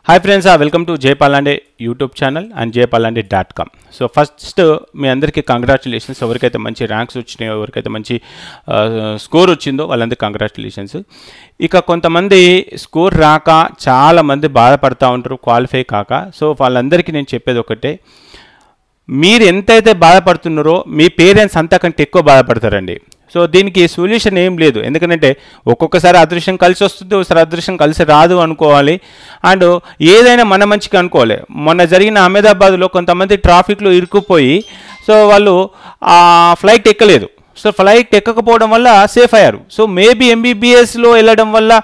Hi friends, welcome to Jay Palande YouTube channel and jaypalande.com. So first మీ అందరికీ congratulations. ఎవరికైతే మంచి ranks వచ్చినాయో, ఎవరికైతే మంచి స్కోర్ వచ్చిందో వాళ్ళందరికీ కంగ్రాచులేషన్స్. ఇక కొంతమంది స్కోర్ రాక చాలామంది బాధపడుతూ ఉంటారు క్వాలిఫై కాక. సో వాళ్ళందరికీ నేను చెప్పేది ఒకటే, మీరు ఎంతైతే బాధపడుతున్నారో మీ పేరెంట్స్ అంతకంటే ఎక్కువ బాధపడతారండి. సో దీనికి సొల్యూషన్ ఏం లేదు. ఎందుకంటే ఒక్కొక్కసారి అదృష్టం కలిసి వస్తుంది, ఒకసారి అదృష్టం కలిసి రాదు అనుకోవాలి. అండ్ ఏదైనా మన మంచిగా అనుకోవాలి. మొన్న జరిగిన అహ్మదాబాద్లో కొంతమంది ట్రాఫిక్లో ఇరుక్కుపోయి సో వాళ్ళు ఫ్లైట్ ఎక్కలేదు. సో ఫ్లైట్ ఎక్కకపోవడం వల్ల సేఫ్ అయ్యారు. సో మేబీ ఎంబీబీఎస్లో వెళ్ళడం వల్ల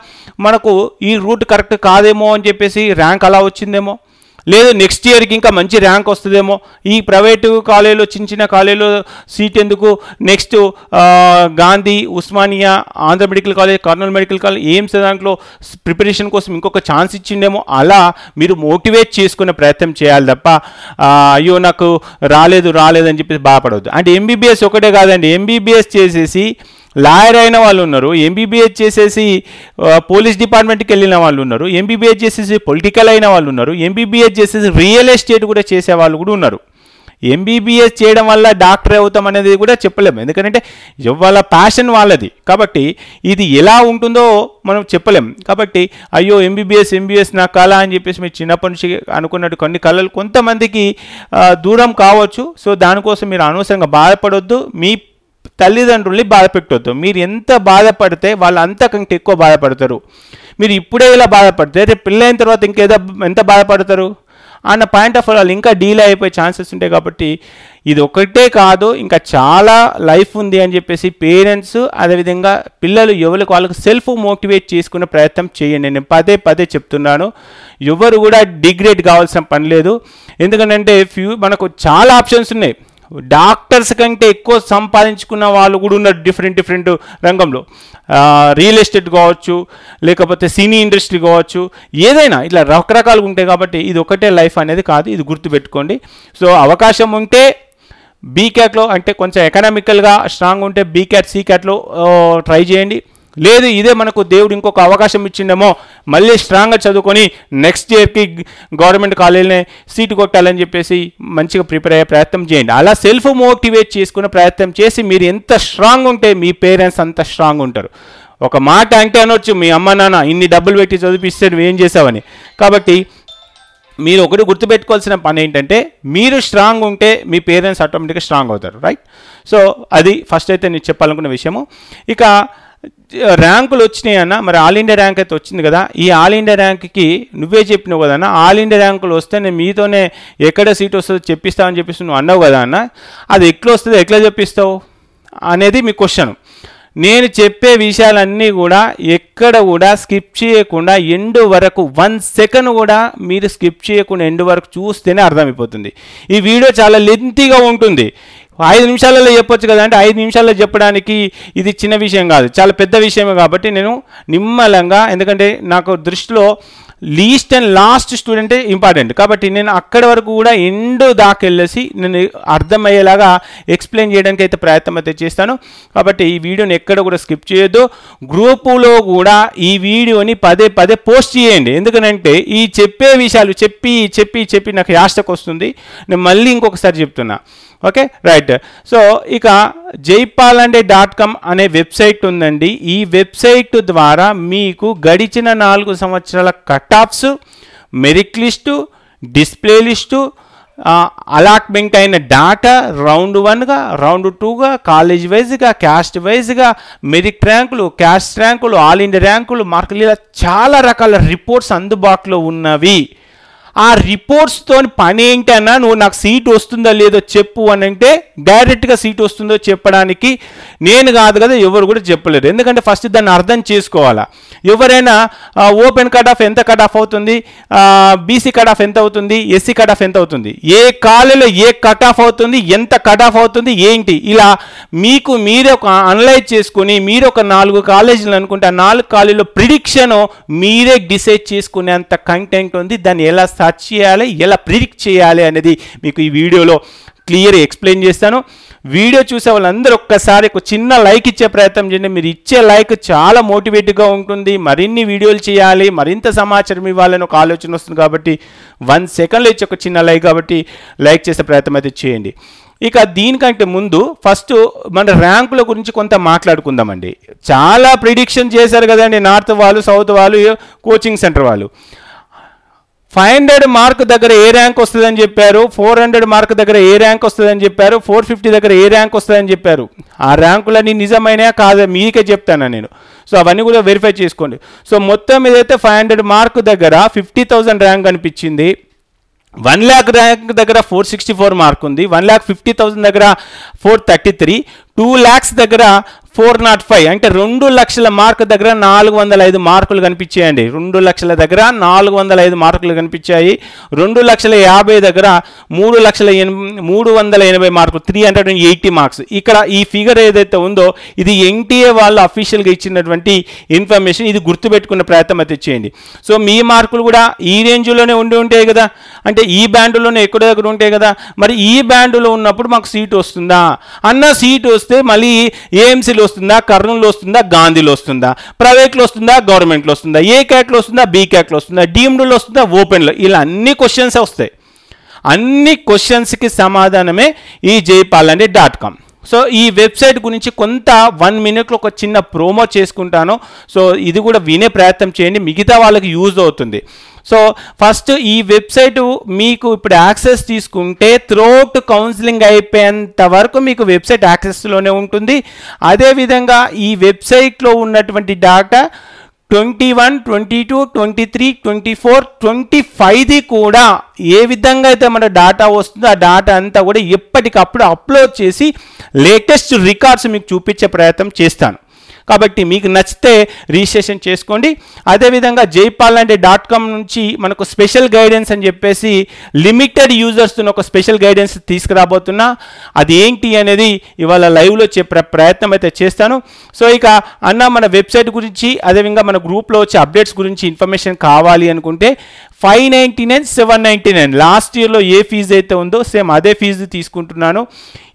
మనకు ఈ రూట్ కరెక్ట్ కాదేమో అని చెప్పేసి ర్యాంక్ అలా వచ్చిందేమో, లేదు నెక్స్ట్ ఇయర్కి ఇంకా మంచి ర్యాంక్ వస్తుందేమో. ఈ ప్రైవేటు కాలేజీలో చిన్న కాలేజీలో సీట్ ఎందుకు, next Gandhi, Osmania, Andhra medical college, Kurnool medical college, AIIMS దాంట్లో ప్రిపరేషన్ కోసం ఇంకొక ఛాన్స్ ఇచ్చిండేమో. అలా మీరు మోటివేట్ చేసుకునే ప్రయత్నం చేయాలి తప్ప అయ్యో నాకు రాలేదు అని చెప్పేసి బాధపడవద్దు. అంటే ఎంబీబీఎస్ ఒకటే కాదండి, ఎంబీబీఎస్ చేసేసి లాయర్ అయిన వాళ్ళు ఉన్నారు, ఎంబీబీఎస్ చేసేసి పోలీస్ డిపార్ట్మెంట్కి వెళ్ళిన వాళ్ళు ఉన్నారు, ఎంబీబీఎస్ చేసేసి పొలిటికల్ అయిన వాళ్ళు ఉన్నారు, ఎంబీబీఎస్ చేసేసి రియల్ ఎస్టేట్ కూడా చేసే వాళ్ళు కూడా ఉన్నారు. ఎంబీబీఎస్ చేయడం వల్ల డాక్టర్ అవుతాం అనేది కూడా చెప్పలేము, ఎందుకంటే వాళ్ళ ప్యాషన్ వాళ్ళది. కాబట్టి ఇది ఎలా ఉంటుందో మనం చెప్పలేం. కాబట్టి అయ్యో ఎంబీబీఎస్ నా కళ అని చెప్పేసి మీరు చిన్నప్పటి నుంచి అనుకున్నట్టు కొన్ని కళలు కొంతమందికి దూరం కావచ్చు. సో దానికోసం మీరు అనవసరంగా బాధపడొద్దు, మీ తల్లిదండ్రుల్ని బాధ పెట్టొద్దు. మీరు ఎంత బాధపడితే వాళ్ళు అంతకంటే ఎక్కువ బాధపడతారు. మీరు ఇప్పుడే ఇలా బాధపడితే రేపు పెళ్ళైన తర్వాత ఎంత బాధపడతారు అన్న పాయింట్ ఆఫ్ వాళ్ళు ఇంకా డీలే అయిపోయే ఛాన్సెస్ ఉంటాయి. కాబట్టి ఇది ఒకటే కాదు, ఇంకా చాలా లైఫ్ ఉంది అని చెప్పేసి పేరెంట్స్ అదేవిధంగా పిల్లలు ఎవరికి వాళ్ళకి సెల్ఫ్ మోటివేట్ చేసుకునే ప్రయత్నం చేయండి. నేను పదే చెప్తున్నాను, ఎవరు కూడా డిగ్రేడ్ కావాల్సిన పని లేదు. ఎందుకంటే మనకు చాలా ఆప్షన్స్ ఉన్నాయి. డాక్టర్స్ కంటే ఎక్కువ సంపాదించుకున్న వాళ్ళు కూడా ఉన్నారు డిఫరెంట్ రంగంలో. రియల్ ఎస్టేట్ కావచ్చు, లేకపోతే సినీ ఇండస్ట్రీ కావచ్చు, ఏదైనా ఇట్లా రకరకాలుగా ఉంటాయి. కాబట్టి ఇది ఒకటే లైఫ్ అనేది కాదు, ఇది గుర్తుపెట్టుకోండి. సో అవకాశం ఉంటే బీక్యాట్లో అంటే కొంచెం ఎకనామికల్గా స్ట్రాంగ్ ఉంటే బీక్యాట్ సీక్యాట్లో ట్రై చేయండి. లేదు ఇదే మనకు దేవుడు ఇంకొక అవకాశం ఇచ్చిండేమో, మళ్ళీ స్ట్రాంగ్గా చదువుకొని నెక్స్ట్ ఇయర్కి గవర్నమెంట్ కాలేజీనే సీటు కొట్టాలని చెప్పేసి మంచిగా ప్రిపేర్ అయ్యే ప్రయత్నం చేయండి. అలా సెల్ఫ్ మోటివేట్ చేసుకునే ప్రయత్నం చేసి మీరు ఎంత స్ట్రాంగ్ ఉంటే మీ పేరెంట్స్ అంత స్ట్రాంగ్ ఉంటారు. ఒక మాట అంటే అనొచ్చు, మీ అమ్మ నాన్న ఇన్ని డబ్బులు పెట్టి చదివిస్తే నువ్వేం చేసావని. కాబట్టి మీరు ఒకటి గుర్తుపెట్టుకోవాల్సిన పని ఏంటంటే, మీరు స్ట్రాంగ్ ఉంటే మీ పేరెంట్స్ ఆటోమేటిక్గా స్ట్రాంగ్ అవుతారు, రైట్? సో అది ఫస్ట్ అయితే నేను చెప్పాలనుకున్న విషయము. ఇక ర్యాంకులు వచ్చినాయి అన్న, మరి ఆల్ ఇండియా ర్యాంక్ అయితే వచ్చింది కదా. ఈ ఆల్ ఇండియా ర్యాంక్కి నువ్వే చెప్పినావు కదా అన్న, ఆల్ ఇండియా ర్యాంకులు వస్తే నేను మీతోనే ఎక్కడ సీట్ వస్తుందో చెప్పిస్తావని చెప్పేసి నువ్వు అన్నావు కదా అన్న. అది ఎట్లా వస్తుందో ఎట్లా చెప్పిస్తావు అనేది మీ క్వశ్చన్. నేను చెప్పే విషయాలన్నీ కూడా ఎక్కడ కూడా స్కిప్ చేయకుండా ఎండ్ వరకు 1 సెకండ్ కూడా మీరు స్కిప్ చేయకుండా ఎండ్ వరకు చూస్తేనే అర్థమైపోతుంది. ఈ వీడియో చాలా లెంతీగా ఉంటుంది, 5 నిమిషాలలో చెప్పొచ్చు కదా. అంటే 5 నిమిషాల్లో చెప్పడానికి ఇది చిన్న విషయం కాదు, చాలా పెద్ద విషయమే. కాబట్టి నేను నిమ్మలంగా, ఎందుకంటే నాకు దృష్టిలో లీస్ట్ అండ్ లాస్ట్ స్టూడెంటే ఇంపార్టెంట్. కాబట్టి నేను అక్కడి వరకు కూడా ఎండ్ దాకా వెళ్ళేసి నేను అర్థమయ్యేలాగా ఎక్స్ప్లెయిన్ చేయడానికి అయితే ప్రయత్నం అయితే చేస్తాను. కాబట్టి ఈ వీడియోని ఎక్కడ కూడా స్కిప్ చేయొద్దు. గ్రూపులో కూడా ఈ వీడియోని పదే పోస్ట్ చేయండి. ఎందుకంటే ఈ చెప్పే విషయాలు చెప్పి నాకు యాస్టకు వస్తుంది. నేను మళ్ళీ ఇంకొకసారి చెప్తున్నా, ఓకే రైట్. సో ఇక jaypalande.com అనే వెబ్సైట్ ఉందండి. ఈ వెబ్సైట్ ద్వారా మీకు గడిచిన 4 సంవత్సరాల cut offs, merit list, display list, allotment అయిన డాటా రౌండ్ 1గా, రౌండ్ 2గా, కాలేజ్ వైజ్గా, క్యాస్ట్ వైజ్గా, మెరిట్ ర్యాంకులు, క్యాస్ట్ ర్యాంకులు, ఆల్ ఇండియా ర్యాంకులు, మార్కులు, ఇలా చాలా రకాల రిపోర్ట్స్ అందుబాటులో ఉన్నవి. ఆ రిపోర్ట్స్తో పని ఏంటన్నా, నువ్వు నాకు సీట్ వస్తుందో లేదో చెప్పు అని అంటే డైరెక్ట్గా సీట్ వస్తుందో చెప్పడానికి నేను కాదు కదా, ఎవరు కూడా చెప్పలేరు. ఎందుకంటే ఫస్ట్ దాన్ని అర్థం చేసుకోవాలా. ఎవరైనా ఓపెన్ కట్ ఆఫ్ ఎంత కట్ ఆఫ్ అవుతుంది, బీసీ కట్ ఆఫ్ ఎంత అవుతుంది, ఎస్సీ కట్ ఆఫ్ ఎంత అవుతుంది, ఏ కాలేజీలో ఏ కట్ ఆఫ్ అవుతుంది, ఎంత కట్ ఆఫ్ అవుతుంది ఏంటి, ఇలా మీకు మీరే ఒక అనలైజ్ చేసుకుని మీరు ఒక 4 కాలేజీలు అనుకుంటే ఆ 4 కాలేజీలో ప్రిడిక్షన్ మీరే డిసైడ్ చేసుకునేంత కంటెంట్ ఉంది. దాన్ని ఎలా సర్చ్ చేయాలి, ఎలా ప్రిడిక్ట్ చేయాలి అనేది మీకు ఈ వీడియోలో క్లియర్ ఎక్స్ప్లెయిన్ చేస్తాను. వీడియో చూసే వాళ్ళందరూ ఒక్కసారి ఒక చిన్న లైక్ ఇచ్చే ప్రయత్నం చేయండి. మీరు ఇచ్చే లైక్ చాలా మోటివేట్గా ఉంటుంది. మరిన్ని వీడియోలు చేయాలి, మరింత సమాచారం ఇవ్వాలని ఒక ఆలోచన వస్తుంది. కాబట్టి 1 సెకండ్లో ఇచ్చే ఒక చిన్న లైక్, కాబట్టి లైక్ చేసే ప్రయత్నం అయితే చేయండి. ఇక దీనికంటే ముందు ఫస్ట్ మన ర్యాంకుల గురించి కొంత మాట్లాడుకుందామండి. చాలా ప్రిడిక్షన్ చేశారు కదండి నార్త్ వాళ్ళు, సౌత్ వాళ్ళు, కోచింగ్ సెంటర్ వాళ్ళు. 500 మార్క్ దగ్గర ఏ ర్యాంక్ వస్తుందని చెప్పారు, 400 మార్క్ దగ్గర ఏ ర్యాంక్ వస్తుందని చెప్పారు, 450 దగ్గర ఏ ర్యాంక్ వస్తుందని చెప్పారు. ఆ ర్యాంకులన్నీ నిజమైనా కాదా మీకే చెప్తాను నేను. సో అవన్నీ కూడా వెరిఫై చేసుకోండి. సో మొత్తం ఏదైతే 500 మార్క్ దగ్గర 50,000 ర్యాంక్ కనిపించింది. 1 lakh ర్యాంక్ దగ్గర 464 మార్క్ ఉంది. 1,50,000 దగ్గర 433, 2 lakhs దగ్గర 405, అంటే 2 లక్షల మార్క్ దగ్గర 405 మార్కులు కనిపించాయండి. 2 లక్షల దగ్గర 405 మార్కులు కనిపించాయి. 2,50,000 దగ్గర 380 మార్కులు, 380 మార్క్స్. ఇక్కడ ఈ ఫిగర్ ఏదైతే ఉందో ఇది ఎన్టీఏ వాళ్ళు అఫీషియల్గా ఇచ్చినటువంటి ఇన్ఫర్మేషన్. ఇది గుర్తుపెట్టుకున్న ప్రయత్నం అయితే చేయండి. సో మీ మార్కులు కూడా ఈ రేంజ్లోనే ఉండి ఉంటాయి కదా, అంటే ఈ బ్యాండులోనే ఎక్కడో దగ్గర ఉంటాయి కదా. మరి ఈ బ్యాండులో ఉన్నప్పుడు మాకు సీటు వస్తుందా అన్న, సీటు వస్తే మళ్ళీ ఏఎంసీలో వస్తుందా, కర్నూలులో వస్తుందా, గాంధీలో వస్తుందా, ప్రైవేట్లో వస్తుందా, గవర్నమెంట్లో వస్తుందా, ఏ క్యాట్లో వస్తుందా, బీ క్యాట్లో వస్తుందా, డీమ్డ్లో వస్తుందా, ఓపెన్లో, ఇలా అన్ని క్వశ్చన్స్ వస్తాయి. అన్ని క్వశ్చన్స్కి సమాధానమే ఈ jaypalanade.com. సో ఈ వెబ్సైట్ గురించి కొంత 1 minute ఒక చిన్న ప్రోమో చేసుకుంటాను. సో ఇది కూడా వినే ప్రయత్నం చేయండి, మిగతా వాళ్ళకి యూజ్ అవుతుంది. సో ఫస్ట్ ఈ వెబ్సైట్ మీకు ఇప్పుడు యాక్సెస్ తీసుకుంటే త్రూఅవుట్ కౌన్సిలింగ్ అయిపోయేంత వరకు మీకు వెబ్సైట్ యాక్సెస్లోనే ఉంటుంది. అదేవిధంగా ఈ వెబ్సైట్లో ఉన్నటువంటి డేటా 21, 22, 23, 24, 25ది కూడా ఏ విధంగా అయితే మన డేటా వస్తుందో ఆ డేటా అంతా కూడా ఎప్పటికప్పుడు అప్లోడ్ చేసి లేటెస్ట్ రికార్డ్స్ మీకు చూపించే ప్రయత్నం చేస్తాను. కాబట్టి మీకు నచ్చితే రిజిస్ట్రేషన్ చేసుకోండి. అదేవిధంగా jaypalanade.com నుంచి మనకు స్పెషల్ గైడెన్స్ అని చెప్పేసి లిమిటెడ్ యూజర్స్తో ఒక స్పెషల్ గైడెన్స్ తీసుకురాబోతున్నా. అది ఏంటి అనేది ఇవాళ లైవ్లో చెప్పే ప్రయత్నం అయితే చేస్తాను. సో ఇక అన్న మన వెబ్సైట్ గురించి, అదేవిధంగా మన గ్రూప్లో వచ్చే అప్డేట్స్ గురించి ఇన్ఫర్మేషన్ కావాలి అనుకుంటే 599, 799 లాస్ట్ ఇయర్లో ఏ ఫీజు అయితే ఉందో సేమ్ అదే ఫీజు తీసుకుంటున్నాను.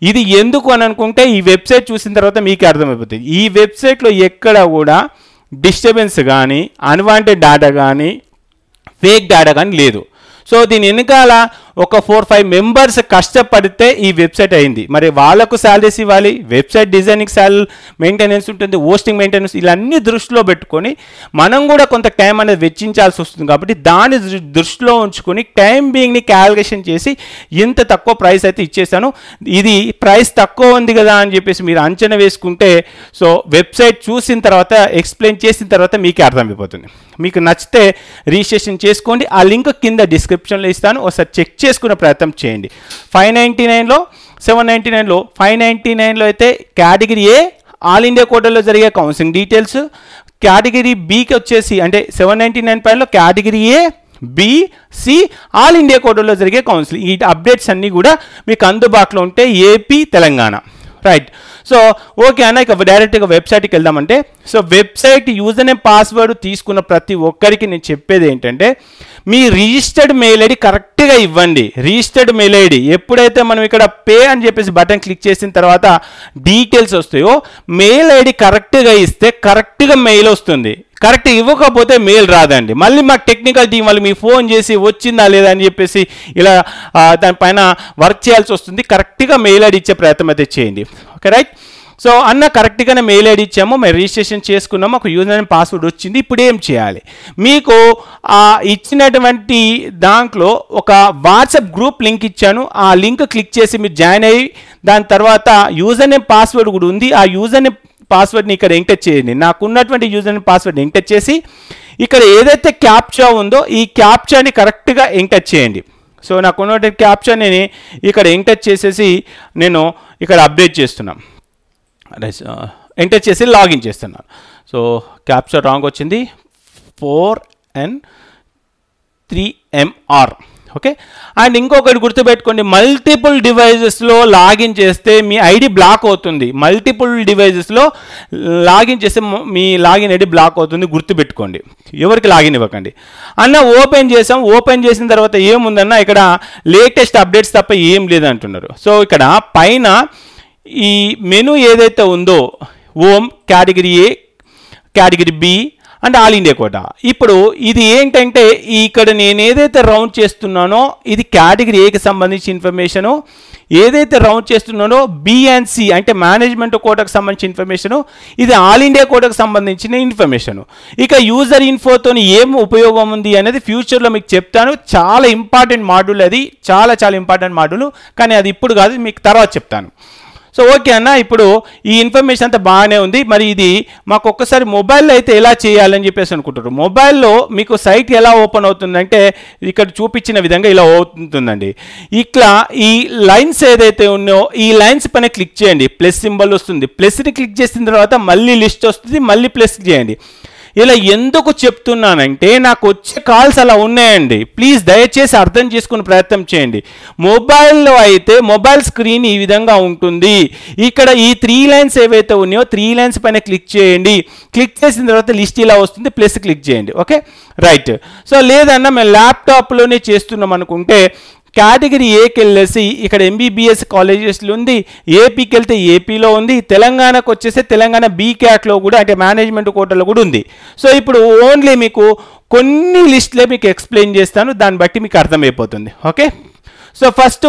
ఇది ఎందుకు అని అనుకుంటే ఈ వెబ్సైట్ చూసిన తర్వాత మీకే అర్థమైపోతుంది. ఈ వెబ్సైట్లో ఎక్కడ కూడా డిస్టర్బెన్స్ కానీ, అన్వాంటెడ్ డేటా కానీ, ఫేక్ డేటా కానీ లేదు. సో దీని వెనకాల ఒక 4-5 మెంబర్స్ కష్టపడితే ఈ వెబ్సైట్ అయింది. మరి వాళ్ళకు శాలరీస్ ఇవ్వాలి, వెబ్సైట్ డిజైనింగ్ మెయింటెనెన్స్ ఉంటుంది, హోస్టింగ్ మెయింటెనెన్స్, ఇలా అన్ని దృష్టిలో పెట్టుకొని మనం కూడా కొంత టైం అనేది వెచ్చించాల్సి వస్తుంది. కాబట్టి దాన్ని దృష్టిలో ఉంచుకొని టైం బీయింగ్ని క్యాలిక్యులేషన్ చేసి ఇంత తక్కువ ప్రైస్ అయితే ఇచ్చేసాను. ఇది ప్రైస్ తక్కువ ఉంది కదా అని చెప్పేసి మీరు అంచనా వేసుకుంటే సో వెబ్సైట్ చూసిన తర్వాత ఎక్స్ప్లెయిన్ చేసిన తర్వాత మీకే అర్థమైపోతుంది. మీకు నచ్చితే రిజిస్ట్రేషన్ చేసుకోండి. ఆ లింక్ కింద డిస్క్రిప్షన్లో ఇస్తాను, ఒకసారి చెక్ చేసుకునే ప్రయత్నం చేయండి. 599లో 799లో 599లో అయితే కేటగిరీ ఏ ఆల్ ఇండియా కోటాలో జరిగే కౌన్సిలింగ్ డీటెయిల్స్, కేటగిరీ బికి వచ్చేసి అంటే 799 పైనలో category A, B, C all India కోటాలో జరిగే కౌన్సిలింగ్. ఈ అప్డేట్స్ అన్నీ కూడా మీకు అందుబాటులో ఉంటాయి, AP, Telangana. Right. So okay అన్న, ఇక డైరెక్ట్గా వెబ్సైట్కి వెళ్దామంటే, so website user name password తీసుకున్న ప్రతి ఒక్కరికి నేను చెప్పేది ఏంటంటే మీ రిజిస్టర్డ్ మెయిల్ ఐడి కరెక్ట్గా ఇవ్వండి. రిజిస్టర్డ్ మెయిల్ ఐడి ఎప్పుడైతే మనం ఇక్కడ పే అని చెప్పేసి బటన్ క్లిక్ చేసిన తర్వాత డీటెయిల్స్ వస్తాయో మెయిల్ ఐడి కరెక్ట్గా ఇస్తే కరెక్ట్గా మెయిల్ వస్తుంది. కరెక్ట్ ఇవ్వకపోతే మెయిల్ రాదండి. మళ్ళీ మాకు టెక్నికల్ టీం వాళ్ళు మీ ఫోన్ చేసి వచ్చిందా లేదా అని చెప్పేసి ఇలా దానిపైన వర్క్ చేయాల్సి వస్తుంది. కరెక్ట్గా మెయిల్ ఐడి ఇచ్చే ప్రయత్నం అయితే చేయండి. Okay right. సో అన్న కరెక్ట్గానే మెయిల్ ఐడి ఇచ్చాము, మేము రిజిస్ట్రేషన్ చేసుకున్నాము, ఒక యూజర్ నేమ్ పాస్వర్డ్ వచ్చింది. ఇప్పుడు ఏం చేయాలి? మీకు ఇచ్చినటువంటి దాంట్లో ఒక వాట్సాప్ గ్రూప్ లింక్ ఇచ్చాను. ఆ లింక్ క్లిక్ చేసి మీరు జాయిన్ అయ్యి దాని తర్వాత యూజర్ నేమ్ పాస్వర్డ్ కూడా ఉంది. ఆ యూజర్ నేమ్ పాస్వర్డ్ని ఇక్కడ ఎంటర్ చేయండి. నాకున్నటువంటి యూజర్ నేమ్ పాస్వర్డ్ని ఎంటర్ చేసి ఇక్కడ ఏదైతే క్యాప్చా ఉందో ఈ క్యాప్చాని కరెక్ట్గా ఎంటర్ చేయండి. సో నాకున్నటువంటి క్యాప్చాని ఇక్కడ ఎంటర్ చేసేసి నేను ఇక్కడ అప్డేట్ చేస్తున్నాను, ఎంటర్ చేసి లాగిన్ చేస్తున్నాను. సో క్యాప్చా రాంగ్ వచ్చింది, 4N3MR. ఓకే. అండ్ ఇంకొకటి గుర్తుపెట్టుకోండి, మల్టిపుల్ డివైజెస్లో లాగిన్ చేస్తే మీ ఐడి బ్లాక్ అవుతుంది. మల్టిపుల్ డివైజెస్లో లాగిన్ చేస్తే మీ లాగిన్ ఐడి బ్లాక్ అవుతుంది, గుర్తుపెట్టుకోండి. ఎవరికి లాగిన్ ఇవ్వకండి. అన్న ఓపెన్ చేసాం, ఓపెన్ చేసిన తర్వాత ఏముందన్న ఇక్కడ లేటెస్ట్ అప్డేట్స్ తప్ప ఏం లేదంటున్నారు. సో ఇక్కడ పైన ఈ మెనూ ఏదైతే ఉందో ఓమ్, category A, category B and all India quota. ఇప్పుడు ఇది ఏంటంటే ఇక్కడ నేను ఏదైతే రౌండ్ చేస్తున్నానో ఇది కేటగిరీ ఏకి సంబంధించి ఇన్ఫర్మేషను, ఏదైతే రౌండ్ చేస్తున్నానో బి అండ్ సి అంటే మేనేజ్మెంట్ కోటాకు సంబంధించిన ఇన్ఫర్మేషను, ఇది ఆల్ ఇండియా కోటాకు సంబంధించిన ఇన్ఫర్మేషను. ఇక యూజర్ ఇన్ఫోతో ఏం ఉపయోగం ఉంది అనేది ఫ్యూచర్లో మీకు చెప్తాను. చాలా ఇంపార్టెంట్ మాడ్యూల్ అది, చాలా ఇంపార్టెంట్ మాడ్యూల్, కానీ అది ఇప్పుడు కాదు, మీకు తర్వాత చెప్తాను. సో ఓకే అన్న, ఇప్పుడు ఈ ఇన్ఫర్మేషన్ అంతా బాగానే ఉంది. మరి ఇది మాకు ఒక్కసారి మొబైల్లో అయితే ఎలా చేయాలని చెప్పేసి అనుకుంటారు. మొబైల్లో మీకు సైట్ ఎలా ఓపెన్ అవుతుందంటే ఇక్కడ చూపించిన విధంగా ఇలా అవుతుందండి. ఇట్లా ఈ లైన్స్ ఏదైతే ఉన్నాయో ఈ లైన్స్ పైన క్లిక్ చేయండి, ప్లస్ సింబల్ వస్తుంది. ప్లస్ని క్లిక్ చేసిన తర్వాత మళ్ళీ లిస్ట్ వస్తుంది, మళ్ళీ ప్లస్ చేయండి. ఇలా ఎందుకు చెప్తున్నానంటే నాకు వచ్చే కాల్స్ అలా ఉన్నాయండి. ప్లీజ్ దయచేసి అర్థం చేసుకునే ప్రయత్నం చేయండి. మొబైల్లో అయితే మొబైల్ స్క్రీన్ ఈ విధంగా ఉంటుంది. ఇక్కడ ఈ 3 లైన్స్ ఏవైతే ఉన్నాయో 3 లైన్స్ పైన క్లిక్ చేయండి. క్లిక్ చేసిన తర్వాత లిస్ట్ ఇలా వస్తుంది, ప్లస్ క్లిక్ చేయండి. Okay right. సో లేదన్నా మేము ల్యాప్టాప్లోనే చేస్తున్నాం అనుకుంటే కేటగిరీ ఏకి వెళ్ళేసి ఇక్కడ ఎంబీబీఎస్ కాలేజెస్లో ఉంది, ఏపీకి వెళ్తే ఏపీలో ఉంది, తెలంగాణకు వచ్చేస్తే తెలంగాణ బీ క్యాట్లో కూడా అంటే మేనేజ్మెంట్ కోటాలో కూడా ఉంది. సో ఇప్పుడు ఓన్లీ మీకు కొన్ని లిస్టులే మీకు ఎక్స్ప్లెయిన్ చేస్తాను, దాన్ని బట్టి మీకు అర్థమైపోతుంది. Okay so first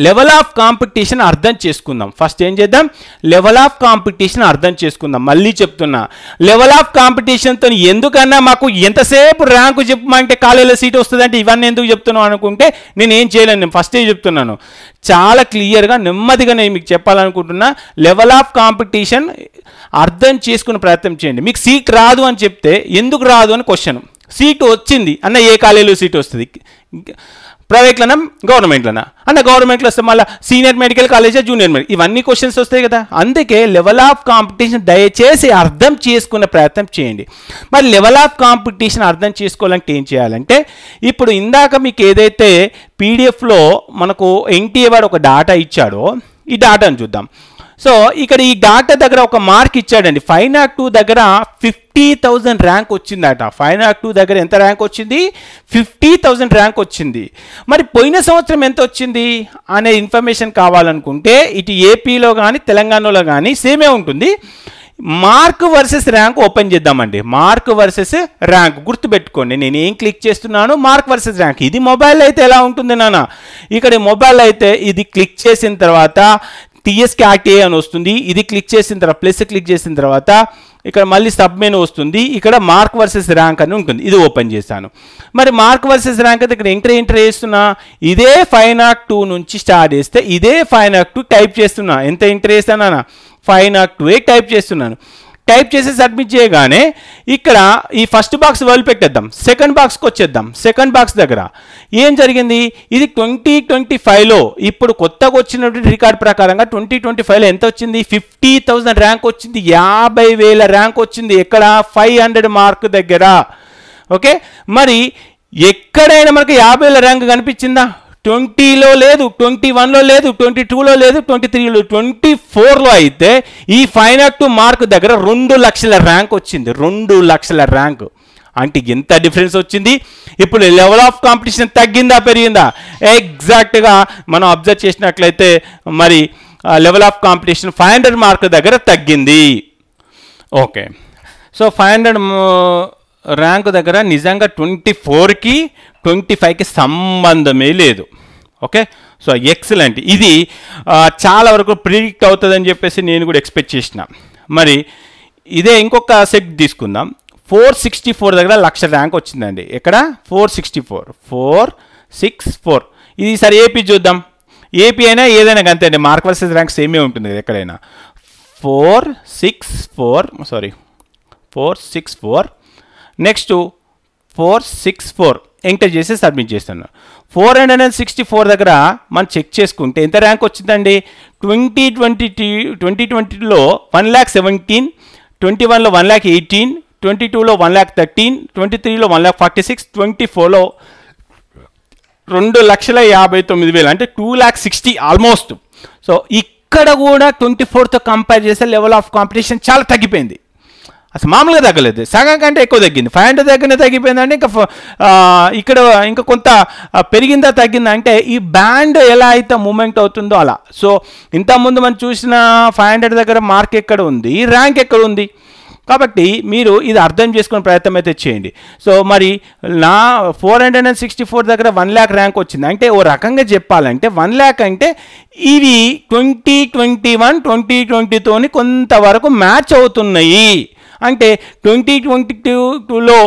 level of competition అర్థం చేసుకుందాం. ఫస్ట్ ఏం చేద్దాం, లెవెల్ ఆఫ్ కాంపిటీషన్ అర్థం చేసుకుందాం. మళ్ళీ చెప్తున్నా, లెవెల్ ఆఫ్ కాంపిటీషన్తో ఎందుకన్నా మాకు ఎంతసేపు ర్యాంకు చెప్పమంటే కాలేజీలో సీట్ వస్తుందంటే ఇవన్నీ ఎందుకు చెప్తున్నావు అనుకుంటే నేను ఏం చేయలేను. నేను ఫస్టే చెప్తున్నాను, చాలా క్లియర్గా నెమ్మదిగా నేను మీకు చెప్పాలనుకుంటున్నా. లెవెల్ ఆఫ్ కాంపిటీషన్ అర్థం చేసుకునే ప్రయత్నం చేయండి. మీకు సీట్ రాదు అని చెప్తే ఎందుకు రాదు అని క్వశ్చన్, సీటు వచ్చింది అన్న ఏ కాలేజీలో సీట్ వస్తుంది, ప్రైవేట్లోనా గవర్నమెంట్లోనా అన్న, గవర్నమెంట్లో వస్తే మళ్ళీ సీనియర్ మెడికల్ కాలేజా జూనియర్ మెడికల్, ఇవన్నీ క్వశ్చన్స్ వస్తాయి కదా. అందుకే లెవెల్ ఆఫ్ కాంపిటీషన్ దయచేసి అర్థం చేసుకునే ప్రయత్నం చేయండి. మరి లెవెల్ ఆఫ్ కాంపిటీషన్ అర్థం చేసుకోవాలంటే ఏం చేయాలంటే ఇప్పుడు ఇందాక మీకు ఏదైతే పీడిఎఫ్లో మనకు ఎన్టీఏ వాడు ఒక డాటా ఇచ్చాడో ఈ డాటాను చూద్దాం. సో ఇక్కడ ఈ డాటా దగ్గర ఒక మార్క్ ఇచ్చాడండి. 502 దగ్గర 50,000 ర్యాంక్ వచ్చిందట. 502 దగ్గర ఎంత ర్యాంక్ వచ్చింది, 50,000 ర్యాంక్ వచ్చింది. మరి పోయిన సంవత్సరం ఎంత వచ్చింది అనే ఇన్ఫర్మేషన్ కావాలనుకుంటే ఇటు ఏపీలో కానీ తెలంగాణలో కానీ సేమే ఉంటుంది. మార్క్ వర్సెస్ ర్యాంక్ ఓపెన్ చేద్దామండి. మార్క్ వర్సెస్ ర్యాంక్ గుర్తుపెట్టుకోండి, నేను ఏం క్లిక్ చేస్తున్నాను, మార్క్ వర్సెస్ ర్యాంక్. ఇది మొబైల్ అయితే ఎలా ఉంటుంది నాన్న, ఇక్కడ మొబైల్ అయితే ఇది క్లిక్ చేసిన తర్వాత TSCAT అని వస్తుంది. ఇది క్లిక్ చేసిన తర్వాత ప్లస్ క్లిక్ చేసిన తర్వాత ఇక్కడ మళ్ళీ సబ్ మెనూ వస్తుంది. ఇక్కడ మార్క్ వర్సెస్ ర్యాంక్ అని ఉంటుంది. ఇది ఓపెన్ చేశాను. మరి మార్క్ వర్సెస్ ర్యాంక్ అయితే ఇక్కడ ఎంటర్ చేస్తున్నా, ఇదే 502 నుంచి స్టార్ట్ చేస్తే ఇదే 502 టైప్ చేస్తున్నా. ఎంత ఎంటర్ చేస్తానా, 502 టైప్ చేస్తున్నాను. టైప్ చేసి సబ్మిట్ చేయగానే ఇక్కడ ఈ ఫస్ట్ బాక్స్ వదిలిపెట్టేద్దాం, సెకండ్ బాక్స్కి వచ్చేద్దాం. సెకండ్ బాక్స్ దగ్గర ఏం జరిగింది, ఇది 2025లో ఇప్పుడు కొత్తగా వచ్చినటువంటి రికార్డ్ ప్రకారంగా 2025లో ఎంత వచ్చింది, 50,000 ర్యాంక్ వచ్చింది, 50,000 ర్యాంక్ వచ్చింది. ఎక్కడ 500 మార్క్ దగ్గర. ఓకే మరి ఎక్కడైనా మనకి 50,000 ర్యాంక్ కనిపించిందా, 20లో లేదు, 21లో లేదు, 22లో లేదు, 23లో, 24లో అయితే ఈ 502 మార్క్ దగ్గర 2 లక్షల ర్యాంక్ వచ్చింది. 2 లక్షల ర్యాంక్ అంటే ఎంత డిఫరెన్స్ వచ్చింది. ఇప్పుడు లెవెల్ ఆఫ్ కాంపిటీషన్ తగ్గిందా పెరిగిందా, ఎగ్జాక్ట్గా మనం అబ్జర్వ్ చేసినట్లయితే మరి లెవెల్ ఆఫ్ కాంపిటీషన్ 500 మార్క్ దగ్గర తగ్గింది. ఓకే సో 500 ర్యాంక్ దగ్గర నిజంగా 24కి 25కి సంబంధమే లేదు. Okay so excellent. ఇది చాలా వరకు ప్రిడిక్ట్ అవుతుందని చెప్పేసి నేను కూడా ఎక్స్పెక్ట్ చేసిన. మరి ఇదే ఇంకొక సెట్ తీసుకుందాం. 464 దగ్గర 1,00,000 ర్యాంక్ వచ్చిందండి. ఎక్కడ 464 ఇది సరే ఏపీ చూద్దాం. ఏపీ అయినా ఏదైనా అంతే అండి, మార్క్ వర్సెస్ ర్యాంక్ సేమే ఉంటుంది కదా ఎక్కడైనా. 464 నెక్స్ట్ 464 ఎంటర్ చేసి సబ్మిట్ చేస్తాను. 464 దగ్గర మనం చెక్ చేసుకుంటే ఎంత ర్యాంక్ వచ్చిందండి, 2020లో 1,17,000, 21లో 1,18,000, 22లో 1,13,000, 23లో 1,46,000, 24లో 2,59,000 అంటే 2,60,000 ఆల్మోస్ట్. సో ఇక్కడ కూడా 24తో కంపేర్ చేస్తే లెవెల్ ఆఫ్ కాంపిటీషన్ చాలా తగ్గిపోయింది. అసలు మామూలుగా తగ్గలేదు, సగం కంటే ఎక్కువ తగ్గింది. 500 దగ్గరనే తగ్గిపోయిందంటే ఇంకా ఇక్కడ ఇంకా కొంత పెరిగిందా తగ్గిందా అంటే ఈ బ్యాండ్ ఎలా అయితే మూమెంట్ అవుతుందో అలా. సో ఇంతకుముందు మనం చూసిన 500 దగ్గర మార్క్ ఎక్కడ ఉంది, ర్యాంక్ ఎక్కడ ఉంది, కాబట్టి మీరు ఇది అర్థం చేసుకునే ప్రయత్నం అయితే చేయండి. సో మరి నా 464 దగ్గర 1 lakh ర్యాంక్ వచ్చింది అంటే ఓ రకంగా చెప్పాలంటే 1 lakh అంటే ఇవి 2021 2022తోని కొంతవరకు మ్యాచ్ అవుతున్నాయి. అంటే 2022లో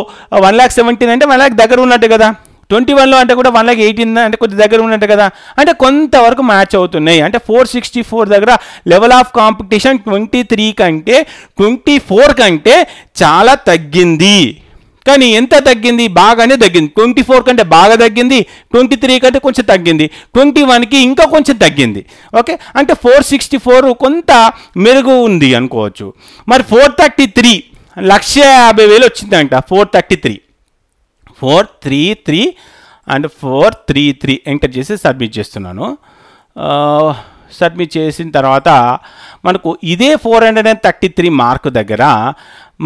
1,17,000 అంటే 1 lakh దగ్గర ఉన్నట్టు కదా, 21లో అంటే కూడా 1,18,000 అంటే కొద్ది దగ్గర ఉన్నట్టు కదా, అంటే కొంతవరకు మ్యాచ్ అవుతున్నాయి. అంటే 464 దగ్గర లెవెల్ ఆఫ్ కాంపిటీషన్ 23 కంటే 24 కంటే చాలా తగ్గింది. కానీ ఎంత తగ్గింది? బాగానే తగ్గింది. 24 కంటే బాగా తగ్గింది, 23 కంటే కొంచెం తగ్గింది, 21కి ఇంకా కొంచెం తగ్గింది. ఓకే, అంటే 464 కొంత మెరుగు ఉంది అనుకోవచ్చు. మరి 433 1,50,000 వచ్చిందంట. 433 అండ్ 433 ఎంటర్ చేసి సబ్మిట్ చేస్తున్నాను. సబ్మిట్ చేసిన తర్వాత మనకు ఇదే 433 మార్క్ దగ్గర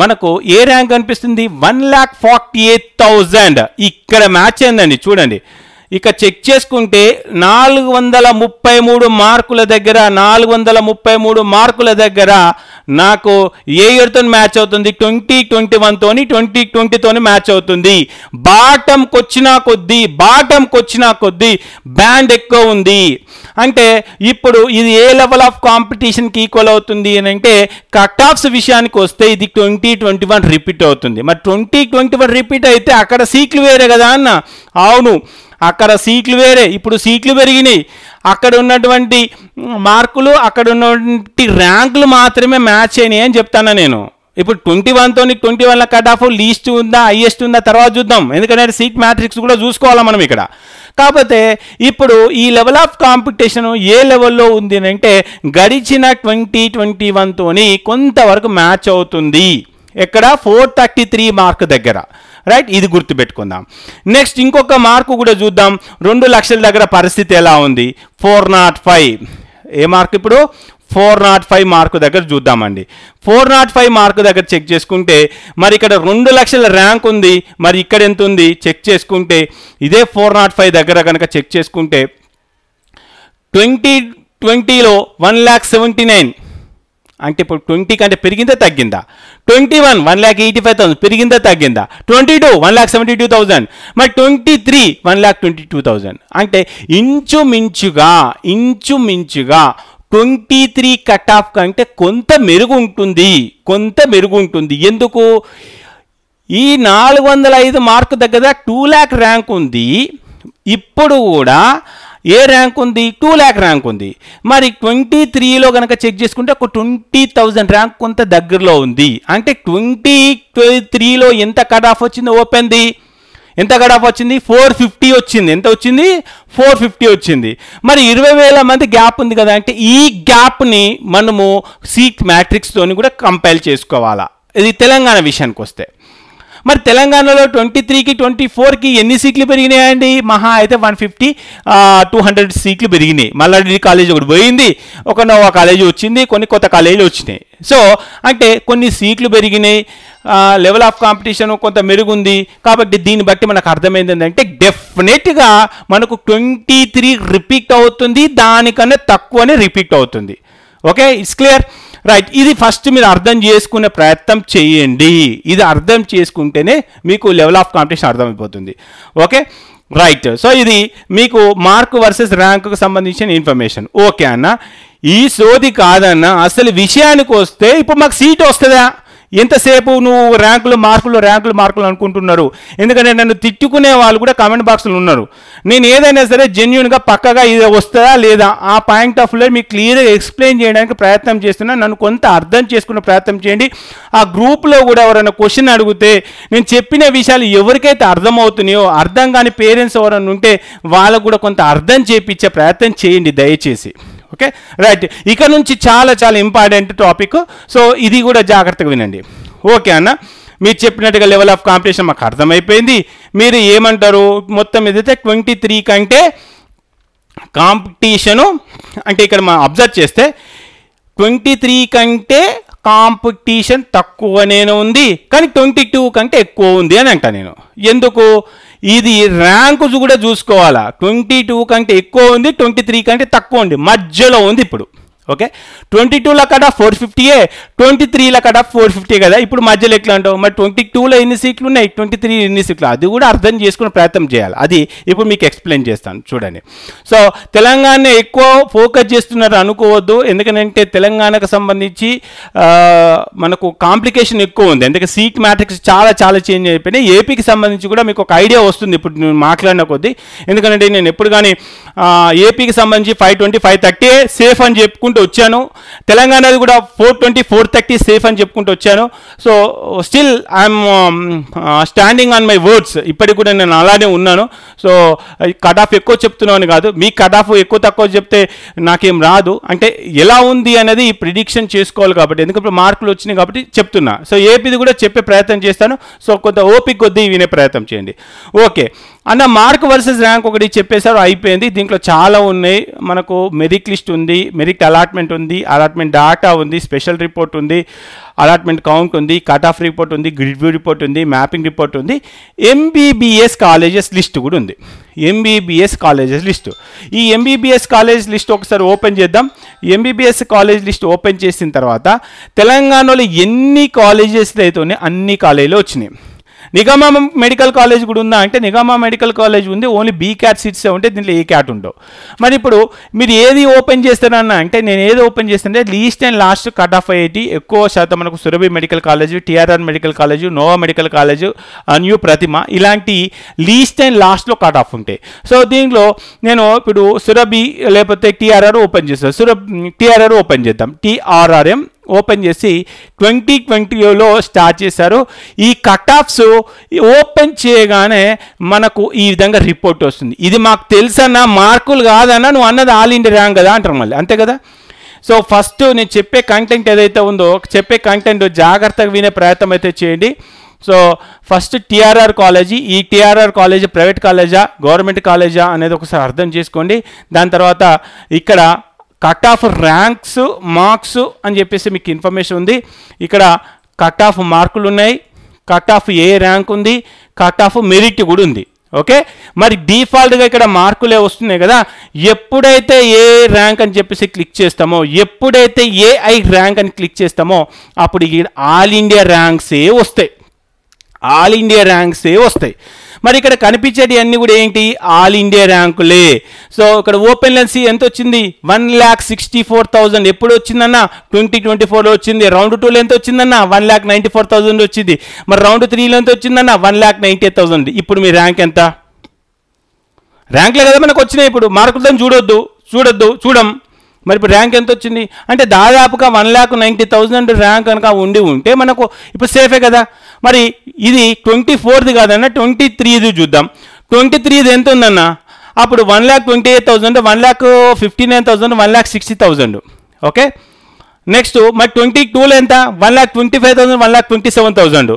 మనకు ఏ ర్యాంక్ కనిపిస్తుంది? 1,48,000 ఇక్కడ మ్యాచ్ అయిందండి. చూడండి, ఇక చెక్ చేసుకుంటే 433 మార్కుల దగ్గర 433 మార్కుల దగ్గర నాకు ఏ ఇయర్తో మ్యాచ్ అవుతుంది? 2021తోని 2020తోని మ్యాచ్ అవుతుంది. బాటంకి వచ్చిన కొద్దీ బ్యాండ్ ఎక్కువ ఉంది. అంటే ఇప్పుడు ఇది ఏ లెవెల్ ఆఫ్ కాంపిటీషన్కి ఈక్వల్ అవుతుంది అని అంటే కట్ ఆఫ్స్ విషయానికి వస్తే ఇది 2021 రిపీట్ అవుతుంది. మరి 2021 రిపీట్ అయితే అక్కడ సీట్లు వేరే కదా అన్న? అవును, అక్కడ సీట్లు వేరే, ఇప్పుడు సీట్లు పెరిగినాయి. అక్కడ ఉన్నటువంటి మార్కులు అక్కడ ఉన్నటువంటి ర్యాంకులు మాత్రమే మ్యాచ్ అయినాయి అని చెప్తాను నేను. ఇప్పుడు 21తోని 21ల కట్ ఆఫ్ లీస్ట్ ఉందా హైయెస్ట్ ఉందా తర్వాత చూద్దాం, ఎందుకంటే సీట్ మ్యాట్రిక్స్ కూడా చూసుకోవాలి మనం ఇక్కడ. కాకపోతే ఇప్పుడు ఈ లెవెల్ ఆఫ్ కాంపిటీషన్ ఏ లెవెల్లో ఉంది అంటే గడిచిన 2021తోని కొంతవరకు మ్యాచ్ అవుతుంది. ఎక్కడ? 433 మార్క్ దగ్గర. రైట్, ఇది గుర్తుపెట్టుకుందాం. నెక్స్ట్ ఇంకొక మార్కు కూడా చూద్దాం. 2 లక్షల దగ్గర పరిస్థితి ఎలా ఉంది? 405 ఏ మార్క్? ఇప్పుడు 405 మార్కు దగ్గర చూద్దామండి. 405 మార్కు దగ్గర చెక్ చేసుకుంటే మరి ఇక్కడ 2 లక్షల ర్యాంక్ ఉంది. మరి ఇక్కడ ఎంత ఉంది చెక్ చేసుకుంటే ఇదే 405 దగ్గర కనుక చెక్ చేసుకుంటే 2020లో 1,79,000 అంటే ఇప్పుడు 20 కంటే పెరిగిందా తగ్గిందా? 21 1,85,000 పెరిగిందా తగ్గిందా? 22 1,72,000 మరి 23 1,22,000 అంటే ఇంచుమించుగా 23 కట్ ఆఫ్ కంటే కొంత మెరుగు ఉంటుంది. ఎందుకు? ఈ 405 మార్కు దగ్గర 2 lakh ర్యాంక్ ఉంది. ఇప్పుడు కూడా ఏ ర్యాంక్ ఉంది? 2 lakh ర్యాంక్ ఉంది. మరి 23లో కనుక చెక్ చేసుకుంటే ఒక 20,000 ర్యాంక్ కొంత దగ్గరలో ఉంది. అంటే 23లో ఎంత కట్ ఆఫ్ వచ్చింది? ఓపెన్ది ఎంత కట్ ఆఫ్ వచ్చింది? 450 వచ్చింది. ఎంత వచ్చింది? 450 వచ్చింది. మరి 20,000 మంది గ్యాప్ ఉంది కదా, అంటే ఈ గ్యాప్ని మనము సీట్ మ్యాట్రిక్స్తోని కూడా కంపైల్ చేసుకోవాలా. ఇది తెలంగాణ విషయానికి వస్తే మరి తెలంగాణలో 23కి 24కి ఎన్ని సీట్లు పెరిగినాయండి? మహా అయితే 150-200 సీట్లు పెరిగినాయి. మల్లారెడ్డి కాలేజీ ఒకటి పోయింది, ఒక నోవా కాలేజీ వచ్చింది, కొన్ని కొత్త కాలేజీలు వచ్చినాయి. సో అంటే కొన్ని సీట్లు పెరిగినాయి, లెవెల్ ఆఫ్ కాంపిటీషన్ కొంత మెరుగుంది. కాబట్టి దీన్ని బట్టి మనకు అర్థమైంది ఏంటంటే డెఫినెట్గా మనకు 23 రిపీట్ అవుతుంది, దానికన్నా తక్కువనే రిపీట్ అవుతుంది. Okay, it's clear. రైట్, ఇది ఫస్ట్ మీరు అర్థం చేసుకునే ప్రయత్నం చేయండి. ఇది అర్థం చేసుకుంటేనే మీకు లెవెల్ ఆఫ్ కాంపిటీషన్ అర్థమైపోతుంది. Okay, right. సో ఇది మీకు మార్క్ వర్సెస్ ర్యాంకుకు సంబంధించిన ఇన్ఫర్మేషన్. ఓకే అన్న, ఈ సోది కాదన్న, అసలు విషయానికి వస్తే ఇప్పుడు మాకు సీట్ వస్తుందా? ఎంతసేపు నువ్వు ర్యాంకులు మార్కులు అనుకుంటున్నారు. ఎందుకంటే నన్ను తిట్టుకునే వాళ్ళు కూడా కామెంట్ బాక్స్లో ఉన్నారు. నేను ఏదైనా సరే జెన్యున్గా పక్కగా ఇది వస్తుందా లేదా ఆ పాయింట్ ఆఫ్ వ్యూలో మీకు క్లియర్గా ఎక్స్ప్లెయిన్ చేయడానికి ప్రయత్నం చేస్తున్నా. నన్ను కొంత అర్థం చేసుకునే ప్రయత్నం చేయండి. ఆ గ్రూప్లో కూడా ఎవరైనా క్వశ్చన్ అడిగితే నేను చెప్పిన విషయాలు ఎవరికైతే అర్థమవుతున్నాయో, అర్థం కాని పేరెంట్స్ ఎవరైనా ఉంటే వాళ్ళకు కూడా కొంత అర్థం చేయించే ప్రయత్నం చేయండి దయచేసి. Okay, right. ఇక నుంచి చాలా ఇంపార్టెంట్ టాపిక్. సో ఇది కూడా జాగ్రత్తగా వినండి. ఓకే అన్న, మీరు చెప్పినట్టుగా లెవెల్ ఆఫ్ కాంపిటీషన్ మాకు అర్థమైపోయింది. మీరు ఏమంటారు? మొత్తం ఏదైతే 23 కంటే కాంపిటీషను అంటే ఇక్కడ మనం అబ్జర్వ్ చేస్తే 23 కంటే కాంపిటీషన్ తక్కువనే ఉంది కానీ 22 కంటే ఎక్కువ ఉంది అని అంటా నేను. ఎందుకు? ఇది ర్యాంకు కూడా చూసుకోవాలా. 22 కంటే ఎక్కువ ఉంది, 23 కంటే తక్కువ ఉంది, మధ్యలో ఉంది ఇప్పుడు. ఓకే, 22ల కట్ ఆఫ్ 450, 23ల కట్ ఆఫ్ 450 కదా. ఇప్పుడు మధ్యలో ఎట్లా అంటావు? మరి 22లో ఎన్ని సీట్లు ఉన్నాయి, 23 ఎన్ని సీట్లు, అది కూడా అర్థం చేసుకునే ప్రయత్నం చేయాలి. అది ఇప్పుడు మీకు ఎక్స్ప్లెయిన్ చేస్తాను చూడండి. సో తెలంగాణ ఎక్కువ ఫోకస్ చేస్తున్నారు అనుకోవద్దు, ఎందుకంటే తెలంగాణకు సంబంధించి మనకు కాంప్లికేషన్ ఎక్కువ ఉంది. ఎందుకంటే సీట్ మ్యాట్రిక్స్ చాలా చేంజ్ అయిపోయినాయి. ఏపీకి సంబంధించి కూడా మీకు ఒక ఐడియా వస్తుంది ఇప్పుడు నేను మాట్లాడిన కొద్దీ. ఎందుకంటే నేను ఎప్పుడు కానీ ఏపీకి సంబంధించి 520, 530 సేఫ్ అని చెప్పుకుంటూ వచ్చాను. తెలంగాణది కూడా 420, 430 సేఫ్ అని చెప్పుకుంటూ వచ్చాను. So still I'm standing on my words. ఇప్పటికి కూడా నేను అలానే ఉన్నాను. సో కట్ ఆఫ్ ఎక్కువ చెప్తున్నాను కాదు, మీ కట్ ఆఫ్ ఎక్కువ తక్కువ చెప్తే నాకేం రాదు. అంటే ఎలా ఉంది అనేది ప్రిడిక్షన్ చేసుకోవాలి కాబట్టి, ఎందుకంటే మార్కులు వచ్చినాయి కాబట్టి చెప్తున్నా. సో ఏపీది కూడా చెప్పే ప్రయత్నం చేస్తాను. సో కొంత ఓపిక కొద్దీ వినే ప్రయత్నం చేయండి. ఓకే అన్న, మార్క్ వర్సెస్ ర్యాంక్ ఒకటి చెప్పేశారు, అయిపోయింది. దీంట్లో చాలా ఉన్నాయి. మనకు మెరిట్ లిస్ట్ ఉంది, మెరిట్ అలాట్మెంట్ ఉంది, అలాట్మెంట్ డాటా ఉంది, స్పెషల్ రిపోర్ట్ ఉంది, అలాట్మెంట్ కౌంట్ ఉంది, కట్ ఆఫ్ రిపోర్ట్ ఉంది, గ్రిడ్ వ్యూ రిపోర్ట్ ఉంది, మ్యాపింగ్ రిపోర్ట్ ఉంది, ఎంబీబీఎస్ కాలేజెస్ లిస్ట్ కూడా ఉంది. MBBS colleges list. ఈ ఎంబీబీఎస్ కాలేజ్ లిస్ట్ ఒకసారి ఓపెన్ చేద్దాం. ఎంబీబీఎస్ కాలేజ్ లిస్ట్ ఓపెన్ చేసిన తర్వాత తెలంగాణలో ఎన్ని కాలేజెస్లో అయితే ఉన్నాయి అన్ని కాలేజీలు వచ్చినాయి. నిగమా మెడికల్ కాలేజ్ కూడా ఉందా అంటే నిగమా మెడికల్ కాలేజ్ ఉంది, ఓన్లీ బీ క్యాట్ సీట్స్ ఉంటే దీంట్లో ఏ క్యాట్ ఉండవు. మరి ఇప్పుడు మీరు ఏది ఓపెన్ చేస్తారన్న అంటే నేను ఏది ఓపెన్ చేస్తానంటే least and last cut off అయ్యేటి ఎక్కువ శాతం మనకు Surabhi medical college, TRR medical college, Nova medical college, new Pratima, ఇలాంటి లీస్ట్ అండ్ లాస్ట్లో కట్ ఆఫ్ ఉంటాయి. సో దీంట్లో నేను ఇప్పుడు సురభి లేకపోతే టీఆర్ఆర్ ఓపెన్ చేస్తాను. టీఆర్ఆర్ ఓపెన్ చేద్దాం. టీఆర్ఆర్ఎం ఓపెన్ చేసి 2020లో స్టార్ట్ చేశారు. ఈ కట్ ఆఫ్స్ ఓపెన్ చేయగానే మనకు ఈ విధంగా రిపోర్ట్ వస్తుంది. ఇది మాకు తెలుసన్నా, మార్కులు కాదన్నా, నువ్వు అన్నది ఆల్ ఇండియా ర్యాంక్ కదా అంటారు మళ్ళీ, అంతే కదా. సో ఫస్ట్ నేను చెప్పే కంటెంట్ ఏదైతే ఉందో చెప్పే కంటెంట్ జాగ్రత్తగా వినే ప్రయత్నం అయితే చేయండి. సో ఫస్ట్ టీఆర్ఆర్ కాలేజీ, ఈ టీఆర్ఆర్ కాలేజీ ప్రైవేట్ కాలేజా గవర్నమెంట్ కాలేజా అనేది ఒకసారి అర్థం చేసుకోండి. దాని తర్వాత ఇక్కడ కట్ ఆఫ్ ర్యాంక్స్, మార్క్స్ అని చెప్పేసి మీకు ఇన్ఫర్మేషన్ ఉంది. ఇక్కడ కట్ ఆఫ్ మార్కులు ఉన్నాయి, కట్ ఆఫ్ ఏ ర్యాంక్ ఉంది, కట్ ఆఫ్ మెరిట్ కూడా ఉంది. ఓకే, మరి డిఫాల్ట్గా ఇక్కడ మార్కులే వస్తున్నాయి కదా. ఎప్పుడైతే ఏ ర్యాంక్ అని చెప్పేసి క్లిక్ చేస్తామో, ఎప్పుడైతే ఏఐ ర్యాంక్ అని క్లిక్ చేస్తామో అప్పుడు ఆల్ ఇండియా ర్యాంక్సే వస్తాయి, ఆల్ ఇండియా ర్యాంక్సే వస్తాయి. మరి ఇక్కడ కనిపించేటి అన్నీ కూడా ఏంటి, ఆల్ ఇండియా ర్యాంకులే. సో ఇక్కడ ఓపెన్ లెన్సీ ఎంత వచ్చింది, 1,64,000. ఎప్పుడు వచ్చిందన్న 2024లో వచ్చింది. రౌండ్ 2లో ఎంత వచ్చిందన్న 1,94,000 వచ్చింది. మరి రౌండ్ 3లో ఎంత వచ్చిందన్న 1,98,000. ఇప్పుడు మీ ర్యాంక్ ఎంత? ర్యాంక్లే కదా మనకు వచ్చినాయి. ఇప్పుడు మార్కులతో చూడం. మరి ఇప్పుడు ర్యాంక్ ఎంత వచ్చింది అంటే దాదాపుగా 1,90,000 ర్యాంక్ కనుక ఉంటే మనకు ఇప్పుడు సేఫే కదా. మరి ఇది 24ది కాదన్న, 23ది చూద్దాం. 23ది ఎంత ఉందన్న, అప్పుడు 1,28,000, 1,59,000, 1,60,000. ఓకే, నెక్స్ట్ మరి 22లో ఎంత, 1,25,000, 1,27,000.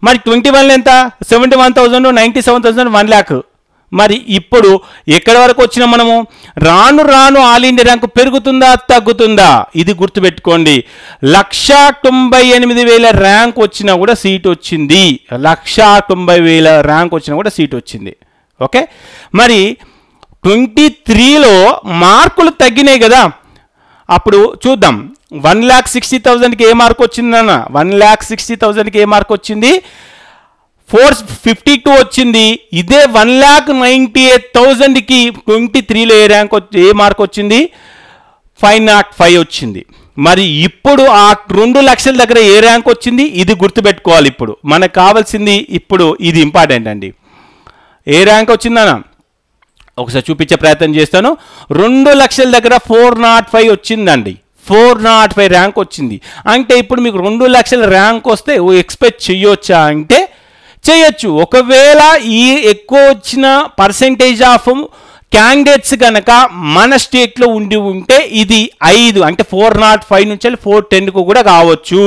మరి 21లో ఎంత, 71,000, 97,000, 1,00,000. మరి ఇప్పుడు ఎక్కడి వరకు వచ్చినా మనము రాను ఆల్ ఇండియా ర్యాంకు పెరుగుతుందా తగ్గుతుందా ఇది గుర్తుపెట్టుకోండి. 1,98,000 ర్యాంక్ వచ్చినా కూడా సీట్ వచ్చింది. 1,90,000 ర్యాంక్ వచ్చినా కూడా సీట్ వచ్చింది. ఓకే, మరి 23లో మార్కులు తగ్గినాయి కదా. అప్పుడు చూద్దాం 1,60,000కి ఏ మార్క్ వచ్చిందన్న, 1,60,000కి ఏ మార్క్ వచ్చింది, 452 వచ్చింది. ఇదే 1,98,000కి 23లో ఏ ర్యాంక్ ఏ మార్క్ వచ్చింది, 505 వచ్చింది. మరి ఇప్పుడు ఆ 2 లక్షల దగ్గర ఏ ర్యాంక్ వచ్చింది ఇది గుర్తుపెట్టుకోవాలి. ఇప్పుడు మనకు కావాల్సింది ఇప్పుడు ఇది ఇంపార్టెంట్ అండి. ఏ ర్యాంక్ వచ్చిందన్న ఒకసారి చూపించే ప్రయత్నం చేస్తాను. 2 లక్షల దగ్గర 405 వచ్చిందండి. 405 ర్యాంక్ వచ్చింది. అంటే ఇప్పుడు మీకు 2 లక్షల ర్యాంక్ వస్తే ఎక్స్పెక్ట్ చేయొచ్చా అంటే చేయొచ్చు. ఒకవేళ ఈ ఎక్కువ వచ్చిన పర్సెంటేజ్ ఆఫ్ క్యాండిడేట్స్ కనుక మన స్టేట్లో ఉండి ఉంటే ఇది 5 అంటే 405 నుంచి 410కు కూడా కావచ్చు,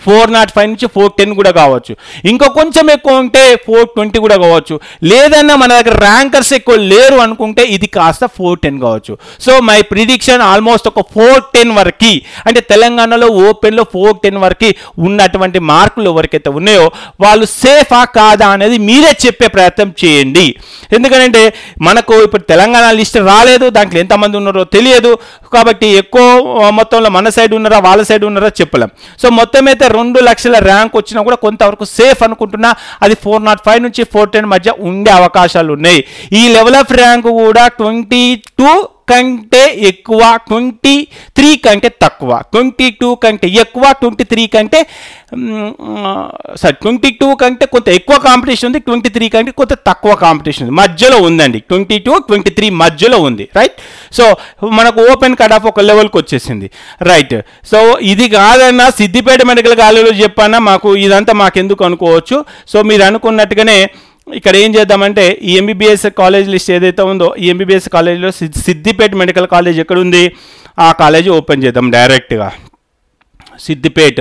405 నుంచి 410 కూడా కావచ్చు, ఇంకా కొంచెం ఎక్కువ ఉంటే 420 కూడా కావచ్చు, లేదన్నా మన దగ్గర ర్యాంకర్స్ ఎక్కువ లేరు అనుకుంటే ఇది కాస్త 410 కావచ్చు. సో మై ప్రిడిక్షన్ ఆల్మోస్ట్ ఒక 410 వరకు, అంటే తెలంగాణలో ఓపెన్లో 410 వరకు ఉన్నటువంటి మార్కులు ఎవరికైతే ఉన్నాయో వాళ్ళు సేఫా కాదా అనేది మీరే చెప్పే ప్రయత్నం చేయండి. ఎందుకంటే మనకు ఇప్పుడు తెలంగాణ లిస్ట్ రాలేదు, దాంట్లో ఎంతమంది ఉన్నారో తెలియదు, కాబట్టి ఎక్కువ మొత్తంలో మన సైడ్ ఉన్నారా వాళ్ళ సైడ్ ఉన్నారా చెప్పలేం. సో మొత్తం అయితే 2 లక్షల ర్యాంక్ వచ్చినా కూడా కొంతవరకు సేఫ్ అనుకుంటున్నా. అది 405 నుంచి 410 మధ్య ఉండే అవకాశాలు ఉన్నాయి. ఈ లెవెల్ ఆఫ్ ర్యాంక్ కూడా 22 కంటే ఎక్కువ, 23 కంటే తక్కువ, 22 కంటే ఎక్కువ, 23 కంటే 22 కంటే కొంత ఎక్కువ కాంపిటీషన్ ఉంది, 23 కంటే కొంత తక్కువ కాంపిటీషన్ ఉంది, మధ్యలో ఉందండి. 22, 23 మధ్యలో ఉంది, రైట్. సో మనకు ఓపెన్ కట్ ఆఫ్ ఒక లెవెల్కి వచ్చేసింది, రైట్. సో ఇది కాదన్నా సిద్దిపేట మెడికల్ కాలేజీలో చెప్పన్నా మాకు ఇదంతా మాకెందుకు అనుకోవచ్చు. సో మీరు అనుకున్నట్టుగానే ఇక్కడ ఏం చేద్దామంటే ఈ ఎంబీబీఎస్ కాలేజ్ లిస్ట్ ఏదైతే ఉందో ఈ ఎంబీబీఎస్ కాలేజీలో సిద్దిపేట మెడికల్ కాలేజ్ ఎక్కడుంది ఆ కాలేజీ ఓపెన్ చేద్దాం డైరెక్ట్గా. సిద్దిపేట.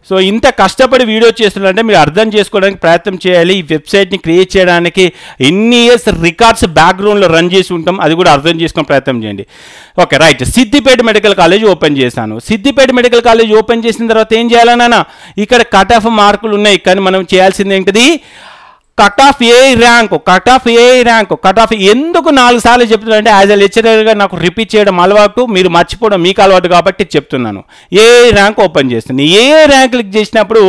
సో ఇంత కష్టపడి వీడియో చేస్తున్నారంటే మీరు అర్థం చేసుకోవడానికి ప్రయత్నం చేయాలి. ఈ వెబ్సైట్ని క్రియేట్ చేయడానికి ఎన్ని ఇయర్స్ రికార్డ్స్ బ్యాక్గ్రౌండ్లో రన్ చేసి ఉంటాం, అది కూడా అర్థం చేసుకునే ప్రయత్నం చేయండి. Okay, right. Siddipet medical college open చేశాను. సిద్దిపేట మెడికల్ కాలేజ్ ఓపెన్ చేసిన తర్వాత ఏం చేయాలన్నా ఇక్కడ కట్ ఆఫ్ మార్కులు ఉన్నాయి, కానీ మనం చేయాల్సింది ఏంటిది కట్ ఆఫ్ ఏ ర్యాంకు, కట్ ఆఫ్ ఏ ర్యాంకు, కట్ ఆఫ్ ఎందుకు 4 సార్లు చెప్తున్నానంటే యాజ్ ఎ లెక్చరర్గా నాకు రిపీట్ చేయడం అలవాటు, మీరు మర్చిపోవడం మీకు అలవాటు కాబట్టి చెప్తున్నాను. ఏ ర్యాంక్ ఓపెన్ చేస్తుంది, ఏ ర్యాంక్ క్లిక్ చేసినప్పుడు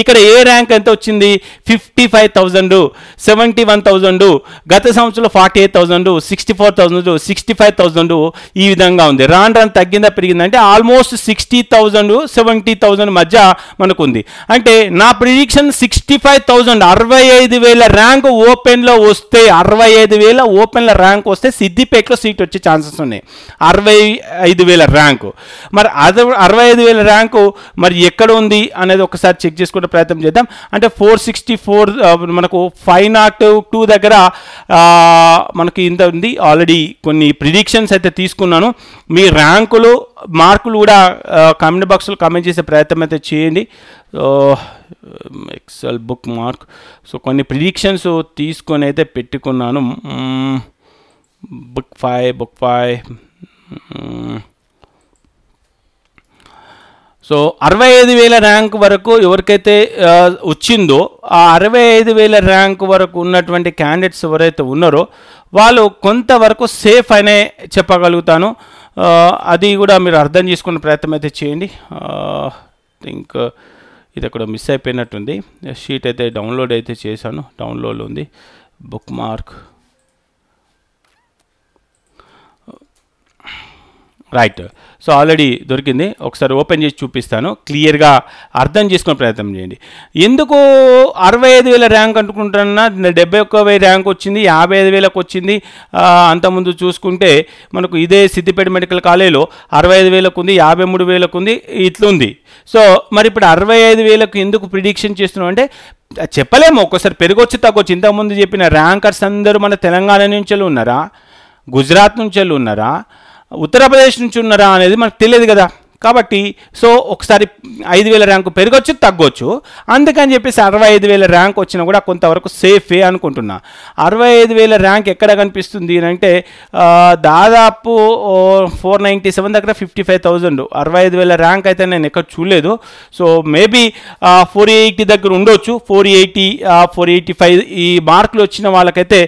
ఇక్కడ ఏ ర్యాంక్ ఎంత వచ్చింది 55,000, 71,000, గత సంవత్సరంలో 48,000, 64,000, 65,000 ఈ విధంగా ఉంది. రాను రాను తగ్గిందా పెరిగిందంటే ఆల్మోస్ట్ 60,000, 70,000 మధ్య మనకు ఉంది. అంటే నా ప్రిడిక్షన్ 65,000, 65,000 ర్యాంక్ ఓపెన్లో వస్తే, 65,000 ఓపెన్లో ర్యాంక్ వస్తే సిద్దిపేటలో సీట్ వచ్చే ఛాన్సెస్ ఉన్నాయి. 65,000 ర్యాంకు, మరి 65,000 ర్యాంకు మరి ఎక్కడ ఉంది అనేది ఒకసారి చెక్ చేసుకునే ప్రయత్నం చేద్దాం. అంటే 464 మనకు 502 దగ్గర మనకి ఇంత ఉంది. ఆల్రెడీ కొన్ని ప్రిడిక్షన్స్ అయితే తీసుకున్నాను. మీ ర్యాంకులు మార్కులు కూడా కామెంట్ బాక్స్లో కామెంట్ చేసే ప్రయత్నం అయితే చేయండి. Excel bookmark. సో కొన్ని ప్రిడిక్షన్స్ తీసుకొని అయితే పెట్టుకున్నాను. బుక్ 5 సో 65,000 ర్యాంక్ వరకు ఎవరికైతే వచ్చిందో ఆ 65,000 ర్యాంక్ వరకు ఉన్నటువంటి క్యాండిడేట్స్ ఎవరైతే ఉన్నారో వాళ్ళు కొంతవరకు సేఫ్ అనే చెప్పగలుగుతాను. అది కూడా మీరు అర్థం చేసుకునే ప్రయత్నం అయితే చేయండి. థింక్ ఇది అక్కడ మిస్ అయిపోయినట్టుంది. షీట్ అయితే డౌన్లోడ్ అయితే చేశాను, డౌన్లోడ్ ఉంది. Book mark, right. So already దొరికింది, ఒకసారి ఓపెన్ చేసి చూపిస్తాను, క్లియర్గా అర్థం చేసుకునే ప్రయత్నం చేయండి. ఎందుకు 65,000 ర్యాంక్ అనుకుంటున్నా, 71,000 ర్యాంక్ వచ్చింది, 55,000కు వచ్చింది. అంతకుముందు చూసుకుంటే మనకు ఇదే సిద్దిపేట మెడికల్ కాలేజీలో 65,000కు ఉంది, 53,000కు ఉంది, ఇట్లుంది. సో మరి ఇప్పుడు 65,000కు ఎందుకు ప్రిడిక్షన్ చేస్తున్నాం అంటే చెప్పలేము, ఒక్కోసారి పెరగొచ్చు తగ్గొచ్చు. ఇంతకుముందు చెప్పిన ర్యాంకర్స్ అందరూ మన తెలంగాణ నుంచి ఉన్నారా, గుజరాత్ నుంచి ఉన్నారా, ఉత్తరప్రదేశ్ నుంచి ఉన్నారా అనేది మనకు తెలియదు కదా. కాబట్టి సో ఒకసారి 5,000 ర్యాంకు పెరగొచ్చు తగ్గొచ్చు. అందుకని చెప్పేసి 65,000 ర్యాంక్ వచ్చినా కూడా కొంతవరకు సేఫే అనుకుంటున్నా. 65,000 ర్యాంక్ ఎక్కడ కనిపిస్తుంది అంటే దాదాపు 497 దగ్గర 55,000, 65,000 ర్యాంక్ అయితే నేను ఎక్కడ చూడలేదు. సో మేబీ 480 దగ్గర ఉండొచ్చు, 480, 485 ఈ మార్కులు వచ్చిన వాళ్ళకైతే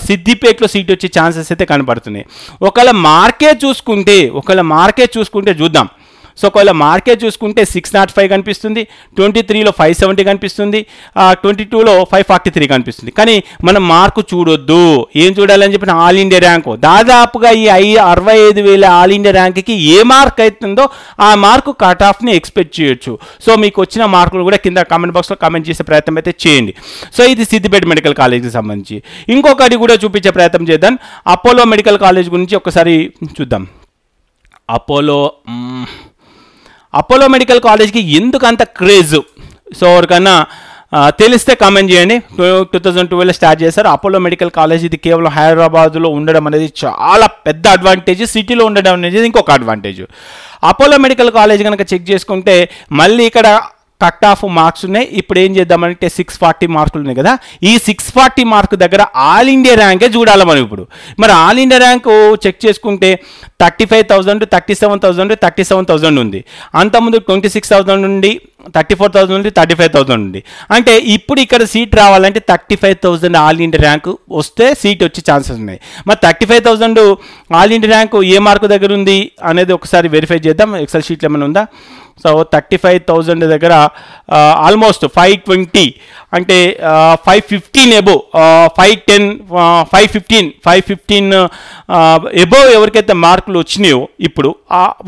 సిద్దిపేటలో సీట్ వచ్చే ఛాన్సెస్ అయితే కనపడుతున్నాయి. ఒకవేళ మార్కెట్ చూసుకుంటే చూద్దాం. సో ఒకవేళ మార్కెట్ చూసుకుంటే 605 కనిపిస్తుంది, 23లో 570 కనిపిస్తుంది, 22లో 543 కనిపిస్తుంది. కానీ మనం మార్కు చూడొద్దు, ఏం చూడాలని చెప్పిన ఆల్ ఇండియా ర్యాంకు. దాదాపుగా ఈ 65,000 ఆల్ ఇండియా ర్యాంక్కి ఏ మార్క్ అవుతుందో ఆ మార్కు కట్ ఆఫ్ని ఎక్స్పెక్ట్ చేయొచ్చు. సో మీకు వచ్చిన మార్కులు కూడా కింద కామెంట్ బాక్స్లో కామెంట్ చేసే ప్రయత్నం అయితే చేయండి. సో ఇది సిద్దిపేట మెడికల్ కాలేజ్కి సంబంధించి. ఇంకొకటి కూడా చూపించే ప్రయత్నం చేద్దాం. అపోలో మెడికల్ కాలేజ్ గురించి ఒకసారి చూద్దాం. అపోలో మెడికల్ కాలేజ్కి ఎందుకు అంత క్రేజ్? సో ఎవరికన్నా తెలిస్తే కామెంట్ చేయండి. 2012 స్టార్ట్ చేశారు. అపోలో మెడికల్ కాలేజ్ ఇది కేవలం హైదరాబాద్లో ఉండడం అనేది చాలా పెద్ద అడ్వాంటేజ్. సిటీలో ఉండడం అనేది ఇంకొక అడ్వాంటేజ్. అపోలో మెడికల్ కాలేజ్ కనుక చెక్ చేసుకుంటే మళ్ళీ ఇక్కడ కట్ ఆఫ్ మార్క్స్ ఉన్నాయి. ఇప్పుడు ఏం చేద్దామంటే 640 మార్కులు ఉన్నాయి కదా, ఈ 640 మార్కు దగ్గర ఆల్ ఇండియా ర్యాంకే చూడాలి మనం ఇప్పుడు. మరి ఆల్ ఇండియా ర్యాంకు చెక్ చేసుకుంటే 35,000, 37,000, 37,000 ఉంది. అంతకుముందు 26,000 నుండి 34,000 నుండి 35,000 ఉంది. అంటే ఇప్పుడు ఇక్కడ సీట్ రావాలంటే 35,000 ఆల్ ఇండియా ర్యాంకు వస్తే సీట్ వచ్చే ఛాన్సెస్ ఉన్నాయి. మరి 35,000 ఆల్ ఇండియా ర్యాంకు ఏ మార్కు దగ్గర ఉంది అనేది ఒకసారి వెరిఫై చేద్దాం. ఎక్సెల్ షీట్లో ఏమైనా ఉందా? సో 35,000 దగ్గర ఆల్మోస్ట్ 520 అంటే 515 ఎబో 510 515 ఎబో ఎవరికైతే మార్కులు వచ్చినాయో ఇప్పుడు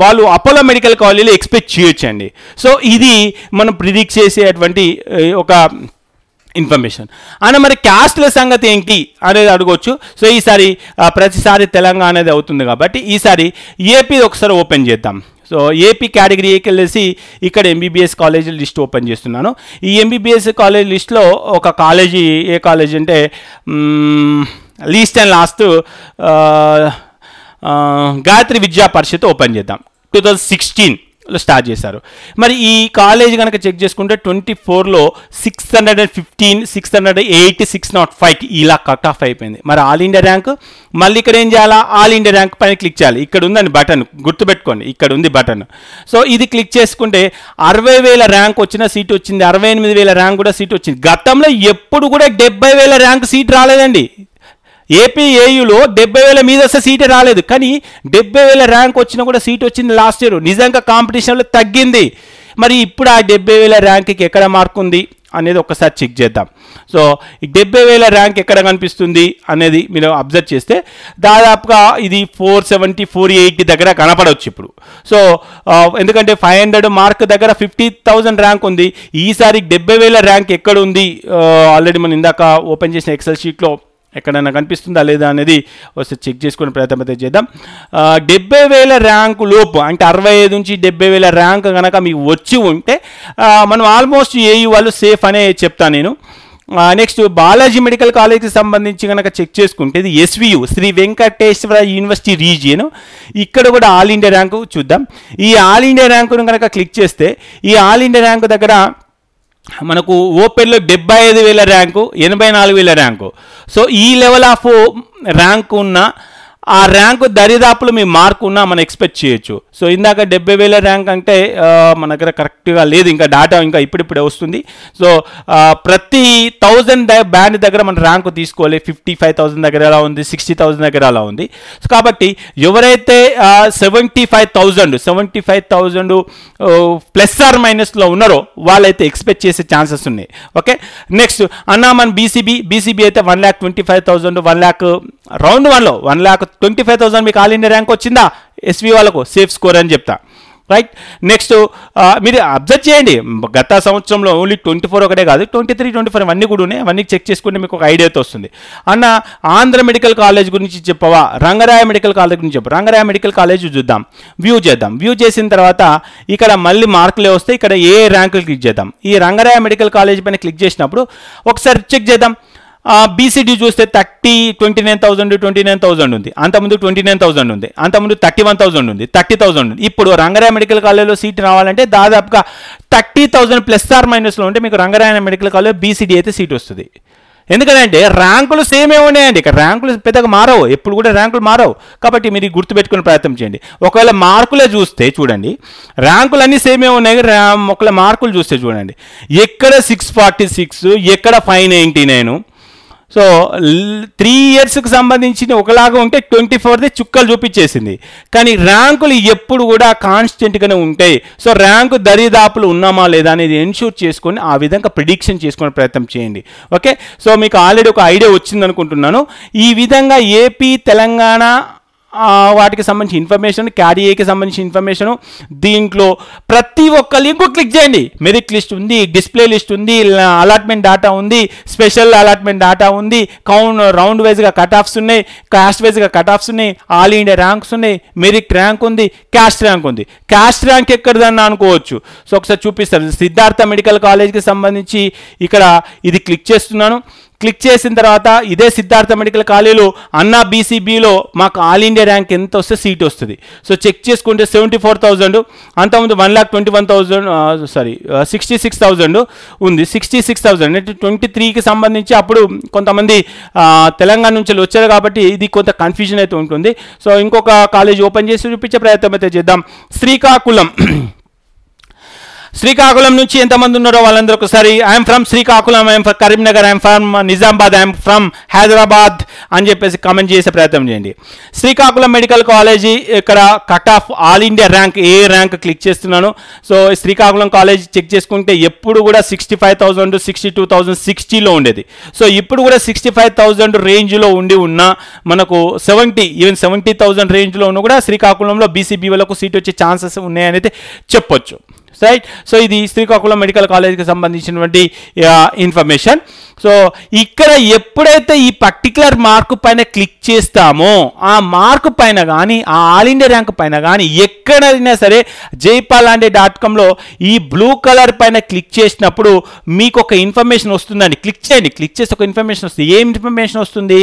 వాళ్ళు అపోలో మెడికల్ కాలేజీలో ఎక్స్పెక్ట్ చేయొచ్చండి. సో ఇది మనం ప్రిడిక్ట్ చేసేటువంటి ఒక ఇన్ఫర్మేషన్. అన్న మరి క్యాస్ట్ల సంగతి ఏంటి అనేది అడగవచ్చు. సో ఈసారి ప్రతిసారి తెలంగాణ అనేది అవుతుంది కాబట్టి ఈసారి ఏపీ ఒకసారి ఓపెన్ చేద్దాం. సో ఏపీ కేటగిరీకి వెళ్ళేసి ఇక్కడ ఎంబీబీఎస్ కాలేజీ లిస్ట్ ఓపెన్ చేస్తున్నాను. ఈ ఎంబీబీఎస్ కాలేజ్ లిస్ట్లో ఒక కాలేజీ, ఏ కాలేజ్ అంటే లీస్ట్ అండ్ లాస్ట్ గాయత్రి విద్యా పరిషత్ ఓపెన్ చేద్దాం. 2016లో స్టార్ట్ చేశారు. మరి ఈ కాలేజ్ కనుక చెక్ చేసుకుంటే 24లో 615, 608, 605 ఇలా కట్ ఆఫ్ అయిపోయింది. మరి ఆల్ ఇండియా ర్యాంక్ మళ్ళీ ఇక్కడ ఏం చేయాలా? ఆల్ ఇండియా ర్యాంక్ పైన క్లిక్ చేయాలి. ఇక్కడ ఉందండి బటన్, గుర్తుపెట్టుకోండి, ఇక్కడ ఉంది బటన్. సో ఇది క్లిక్ చేసుకుంటే 60,000 ర్యాంక్ వచ్చిన సీట్ వచ్చింది, 68,000 ర్యాంక్ కూడా సీట్ వచ్చింది. గతంలో ఎప్పుడు కూడా 70,000 ర్యాంక్ సీట్ రాలేదండి. ఏపీ ఏయులో 70,000 మీద వస్తే సీటే రాలేదు, కానీ 70,000 ర్యాంక్ వచ్చినా కూడా సీట్ వచ్చింది లాస్ట్ ఇయర్. నిజంగా కాంపిటీషన్లో తగ్గింది. మరి ఇప్పుడు ఆ 70,000 ర్యాంక్కి ఎక్కడ మార్క్ ఉంది అనేది ఒకసారి చెక్ చేద్దాం. సో 70,000 ర్యాంక్ ఎక్కడ కనిపిస్తుంది అనేది మీరు అబ్జర్వ్ చేస్తే దాదాపుగా ఇది 470, 480 దగ్గర కనపడవచ్చు ఇప్పుడు. సో ఎందుకంటే 500 మార్క్ దగ్గర 50,000 ర్యాంక్ ఉంది. ఈసారి 70,000 ర్యాంక్ ఎక్కడ ఉంది? ఆల్రెడీ మనం ఇందాక ఓపెన్ చేసిన ఎక్సెల్ షీట్లో ఎక్కడైనా కనిపిస్తుందా లేదా అనేది వస్తే చెక్ చేసుకునే ప్రయత్నం అయితే చేద్దాం. 70,000 ర్యాంకు లోపు అంటే 65 నుంచి 70,000 ర్యాంక్ కనుక మీకు వచ్చి ఉంటే మనం ఆల్మోస్ట్ ఏయూ వాళ్ళు సేఫ్ అనే చెప్తాను నేను. నెక్స్ట్ బాలాజీ మెడికల్ కాలేజ్కి సంబంధించి కనుక చెక్ చేసుకుంటే ఇది SVU, Shri Venkateswara university region. ఇక్కడ కూడా ఆల్ ఇండియా ర్యాంకు చూద్దాం. ఈ ఆల్ ఇండియా ర్యాంకును కనుక క్లిక్ చేస్తే ఈ ఆల్ ఇండియా ర్యాంకు దగ్గర మనకు ఓపెన్లో 75,000 ర్యాంకు, 84,000 ర్యాంకు. సో ఈ లెవెల్ ఆఫ్ ర్యాంకు ఉన్న ఆ ర్యాంకు దరిదాపులు మీ మార్కు ఉన్నా మనం ఎక్స్పెక్ట్ చేయొచ్చు. సో ఇందాక 70,000 ర్యాంక్ అంటే మన దగ్గర కరెక్ట్గా లేదు, ఇంకా డాటా ఇంకా ఇప్పుడిప్పుడే వస్తుంది. సో ప్రతి 1000 బ్యాండ్ దగ్గర మన ర్యాంకు తీసుకోవాలి. 55,000 దగ్గర ఎలా ఉంది, 60,000 దగ్గర అలా ఉంది. సో కాబట్టి ఎవరైతే 75,000 ప్లస్ ఆర్ మైనస్లో ఉన్నారో వాళ్ళైతే ఎక్స్పెక్ట్ చేసే ఛాన్సెస్ ఉన్నాయి. ఓకే, నెక్స్ట్ అన్నా మన బీసీబీ అయితే 1,25,000, 1,00,000 రౌండ్ 1లో 1,25,000 మీకు ఆల్ ఇండియా ర్యాంక్ వచ్చిందా? ఎస్వి వాళ్ళకు సేఫ్ స్కోర్ అని చెప్తా. రైట్, నెక్స్ట్ మీరు అబ్జర్వ్ చేయండి, గత సంవత్సరంలో ఓన్లీ 24 ఒకటే కాదు, 23, 24 అవన్నీ కూడా ఉన్నాయి. అవన్నీ చెక్ చేసుకుంటే మీకు ఒక ఐడియా అయితే వస్తుంది. అన్న ఆంధ్ర మెడికల్ కాలేజ్ గురించి చెప్పవా, రంగరాయ మెడికల్ కాలేజ్ గురించి చెప్పు. రంగరాయ మెడికల్ కాలేజ్ చూద్దాం, వ్యూ చేద్దాం. వ్యూ చేసిన తర్వాత ఇక్కడ మళ్ళీ మార్కులే వస్తే ఇక్కడ ఏ ర్యాంకులు క్లిక్ చేద్దాం. ఈ రంగరాయ మెడికల్ కాలేజ్ పైన క్లిక్ చేసినప్పుడు ఒకసారి చెక్ చేద్దాం. బీసీడీ చూస్తే 29,000 ఉంది. అంతకుముందు 29,000 ఉంది. అంతకుముందు 31,000 ఉంది, 30,000 ఉంది. ఇప్పుడు రంగరాయ మెడికల్ కాలేజ్లో సీట్ రావాలంటే దాదాపుగా 30,000 ప్లస్ ఆర్ మైనస్లో ఉంటే మీకు రంగరాయ మెడికల్ కాలేజ్ బీసీడీ అయితే సీట్ వస్తుంది. ఎందుకంటే ర్యాంకులు సేమే ఉన్నాయండి. ఇక్కడ ర్యాంకులు పెద్దగా మారవు, ఎప్పుడు కూడా ర్యాంకులు మారవు. కాబట్టి మీరు గుర్తుపెట్టుకునే ప్రయత్నం చేయండి. ఒకవేళ మార్కులే చూస్తే చూడండి, ర్యాంకులు అన్నీ సేమే ఉన్నాయి. ఒకవేళ మార్కులు చూస్తే చూడండి, ఎక్కడ 646, ఎక్కడ 599. సో 3 ఇయర్స్కి సంబంధించిన ఒకలాగా ఉంటే 24ది చుక్కలు చూపించేసింది. కానీ ర్యాంకులు ఎప్పుడు కూడా కాన్స్టెంట్గానే ఉంటాయి. సో ర్యాంకు దరిదాపులు ఉన్నామా లేదా అనేది ఎన్ష్యూర్ చేసుకొని ఆ విధంగా ప్రిడిక్షన్ చేసుకునే ప్రయత్నం చేయండి. ఓకే, సో మీకు ఆల్రెడీ ఒక ఐడియా వచ్చింది అనుకుంటున్నాను. ఈ విధంగా ఏపీ, తెలంగాణ వాటికి సంబంధించి ఇన్ఫర్మేషన్, క్యాడిఏకి సంబంధించిన ఇన్ఫర్మేషను, దీంట్లో ప్రతి ఒక్క లింకు క్లిక్ చేయండి. మెరిట్ లిస్ట్ ఉంది, డిస్ప్లే లిస్ట్ ఉంది, అలాట్మెంట్ డేటా ఉంది, స్పెషల్ అలాట్మెంట్ డేటా ఉంది, రౌండ్ వైజ్గా కట్ ఆఫ్స్ ఉన్నాయి, కాస్ట్ వైజ్గా కట్ ఆఫ్స్ ఉన్నాయి, ఆల్ ఇండియా ర్యాంక్స్ ఉన్నాయి, మెరిట్ ర్యాంక్ ఉంది, క్యాస్ట్ ర్యాంక్ ఉంది. క్యాస్ట్ ర్యాంక్ ఎక్కడిదన్నా అనుకోవచ్చు. సో ఒకసారి చూపిస్తారు. సిద్ధార్థ మెడికల్ కాలేజ్కి సంబంధించి ఇక్కడ ఇది క్లిక్ చేస్తున్నాను. క్లిక్ చేసిన తర్వాత ఇదే సిద్ధార్థ మెడికల్ కాలేజీలో అన్నా బీసీబీలో మాకు ఆల్ ఇండియా ర్యాంక్ ఎంత వస్తే సీట్ వస్తుంది. సో చెక్ చేసుకుంటే 74,000, అంతకుముందు 1,21,000 66,000 ఉంది. 66,000 అంటే 23కి సంబంధించి అప్పుడు కొంతమంది తెలంగాణ నుంచి వచ్చారు కాబట్టి ఇది కొంత కన్ఫ్యూజన్ అయితే ఉంటుంది. సో ఇంకొక కాలేజ్ ఓపెన్ చేసి చూపించే ప్రయత్నం అయితే చేద్దాం. శ్రీకాకుళం నుంచి ఎంతమంది ఉన్నారో వాళ్ళందరూ ఒకసారి I'm from Srikakulam, I'm from Karimnagar, I'm from Nizamabad, I'm from Hyderabad అని చెప్పేసి కామెంట్ చేసే ప్రయత్నం చేయండి. శ్రీకాకుళం మెడికల్ కాలేజీ ఇక్కడ cut off all India rank ఏ ర్యాంక్ క్లిక్ చేస్తున్నాను. సో శ్రీకాకుళం కాలేజ్ చెక్ చేసుకుంటే ఎప్పుడు కూడా 65,000 62,000 60లో ఉండేది. సో ఇప్పుడు కూడా 65,000 రేంజ్లో ఉన్న మనకు 70,000 రేంజ్లో ఉన్న కూడా శ్రీకాకుళంలో బీసీబీ వాళ్ళకు సీట్ వచ్చే ఛాన్సెస్ ఉన్నాయని చెప్పొచ్చు. రైట్. సో ఇది శ్రీకాకుళం మెడికల్ కాలేజ్కి సంబంధించినటువంటి ఇన్ఫర్మేషన్. సో ఇక్కడ ఎప్పుడైతే ఈ పర్టికులర్ మార్కు పైన క్లిక్ చేస్తామో ఆ మార్కు పైన కానీ ఆ ఆల్ ఇండియా ర్యాంక్ పైన కానీ ఎక్కడైనా సరే jaypalanడే.comలో ఈ బ్లూ కలర్ పైన క్లిక్ చేసినప్పుడు మీకు ఒక ఇన్ఫర్మేషన్ వస్తుందండి. క్లిక్ చేయండి. క్లిక్ చేసి ఒక ఇన్ఫర్మేషన్ వస్తుంది. ఏం ఇన్ఫర్మేషన్ వస్తుంది?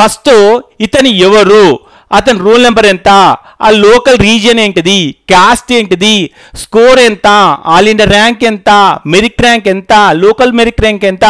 ఫస్ట్ ఇతను ఎవరు, అతని రోల్ నెంబర్ ఎంత, ఆ లోకల్ రీజియన్ ఏంటిది, క్యాస్ట్ ఏంటిది, స్కోర్ ఎంత, ఆల్ ఇండియా ర్యాంక్ ఎంత, మెరిట్ ర్యాంక్ ఎంత, లోకల్ మెరిట్ ర్యాంక్ ఎంత,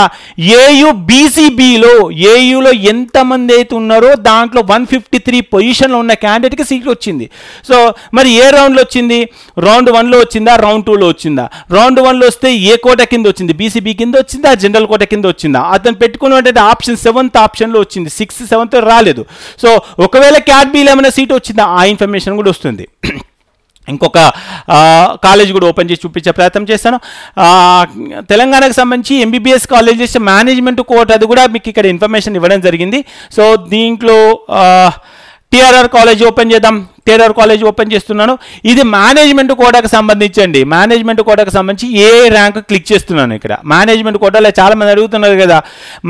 ఏయూ బీసీబీలో ఏయూలో ఎంతమంది అయితే ఉన్నారో దాంట్లో 153 పొజిషన్లో ఉన్న క్యాండిడేట్కి సీట్ వచ్చింది. సో మరి ఏ రౌండ్లో వచ్చింది? రౌండ్ 1లో వచ్చిందా, రౌండ్ 2లో వచ్చిందా? రౌండ్ 1లో వస్తే ఏ కోట కింద వచ్చింది? బీసీబీ కింద వచ్చిందా, జనరల్ కోట కింద వచ్చిందా? అతను పెట్టుకున్నటువంటి ఆప్షన్ 7th ఆప్షన్లో వచ్చింది, 6th 7th రాలేదు. సో ఒకవేళ క్యాట్-బీలో ఏమైనా సీట్ వచ్చిందా ఆ ఇన్ఫర్మేషన్ కూడా వస్తుంది. ఇంకొక కాలేజ్ కూడా ఓపెన్ చేసి చూపించే ప్రయత్నం చేస్తాను. తెలంగాణకు సంబంధించి ఎంబీబీఎస్ కాలేజెస్ మేనేజ్మెంట్ కోట అది కూడా మీకు ఇక్కడ ఇన్ఫర్మేషన్ ఇవ్వడం జరిగింది. సో దీంట్లో టీఆర్ఆర్ కాలేజ్ ఓపెన్ చేద్దాం. టీఆర్ఆర్ కాలేజ్ ఓపెన్ చేస్తున్నాను. ఇది మేనేజ్మెంట్ కోటాకు సంబంధించండి. మేనేజ్మెంట్ కోటాకు సంబంధించి ఏ ర్యాంక్ క్లిక్ చేస్తున్నాను. ఇక్కడ మేనేజ్మెంట్ కోటాలో చాలా మంది అడుగుతున్నారు కదా.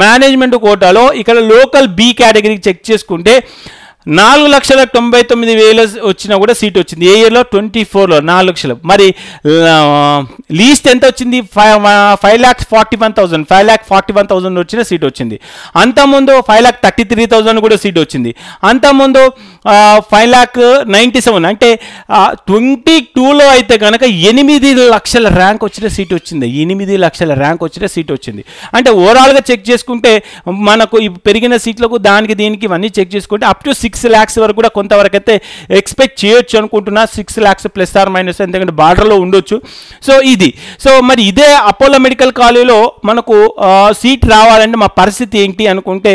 మేనేజ్మెంట్ కోటాలో ఇక్కడ లోకల్ బి కేటగిరీకి చెక్ చేసుకుంటే 4,99,000 వచ్చినా కూడా సీట్ వచ్చింది. ఏ ఇయర్లో? 24లో 4 లక్షలు. మరి లీస్ట్ ఎంత వచ్చింది? 5,41,000 5,41,000 వచ్చిన సీట్ వచ్చింది. అంతకుముందు 5,33,000 కూడా సీట్ వచ్చింది. అంతకుముందు 5,97,000 అంటే 22లో అయితే కనుక 8 లక్షల ర్యాంక్ వచ్చిన సీట్ వచ్చింది. 8 లక్షల ర్యాంక్ వచ్చిన సీట్ వచ్చింది. అంటే ఓవరాల్గా చెక్ చేసుకుంటే మనకు పెరిగిన సీట్లకు దానికి దీనికి ఇవన్నీ చెక్ చేసుకుంటే అప్ టు 6 lakhs వరకు కూడా కొంతవరకు అయితే ఎక్స్పెక్ట్ చేయొచ్చు అనుకుంటున్నా. 6 lakhs ± ఎందుకంటే బార్డర్లో ఉండొచ్చు. సో ఇది మరి ఇదే అపోలో మెడికల్ కాలేజీలో మనకు సీట్ రావాలంటే మా పరిస్థితి ఏంటి అనుకుంటే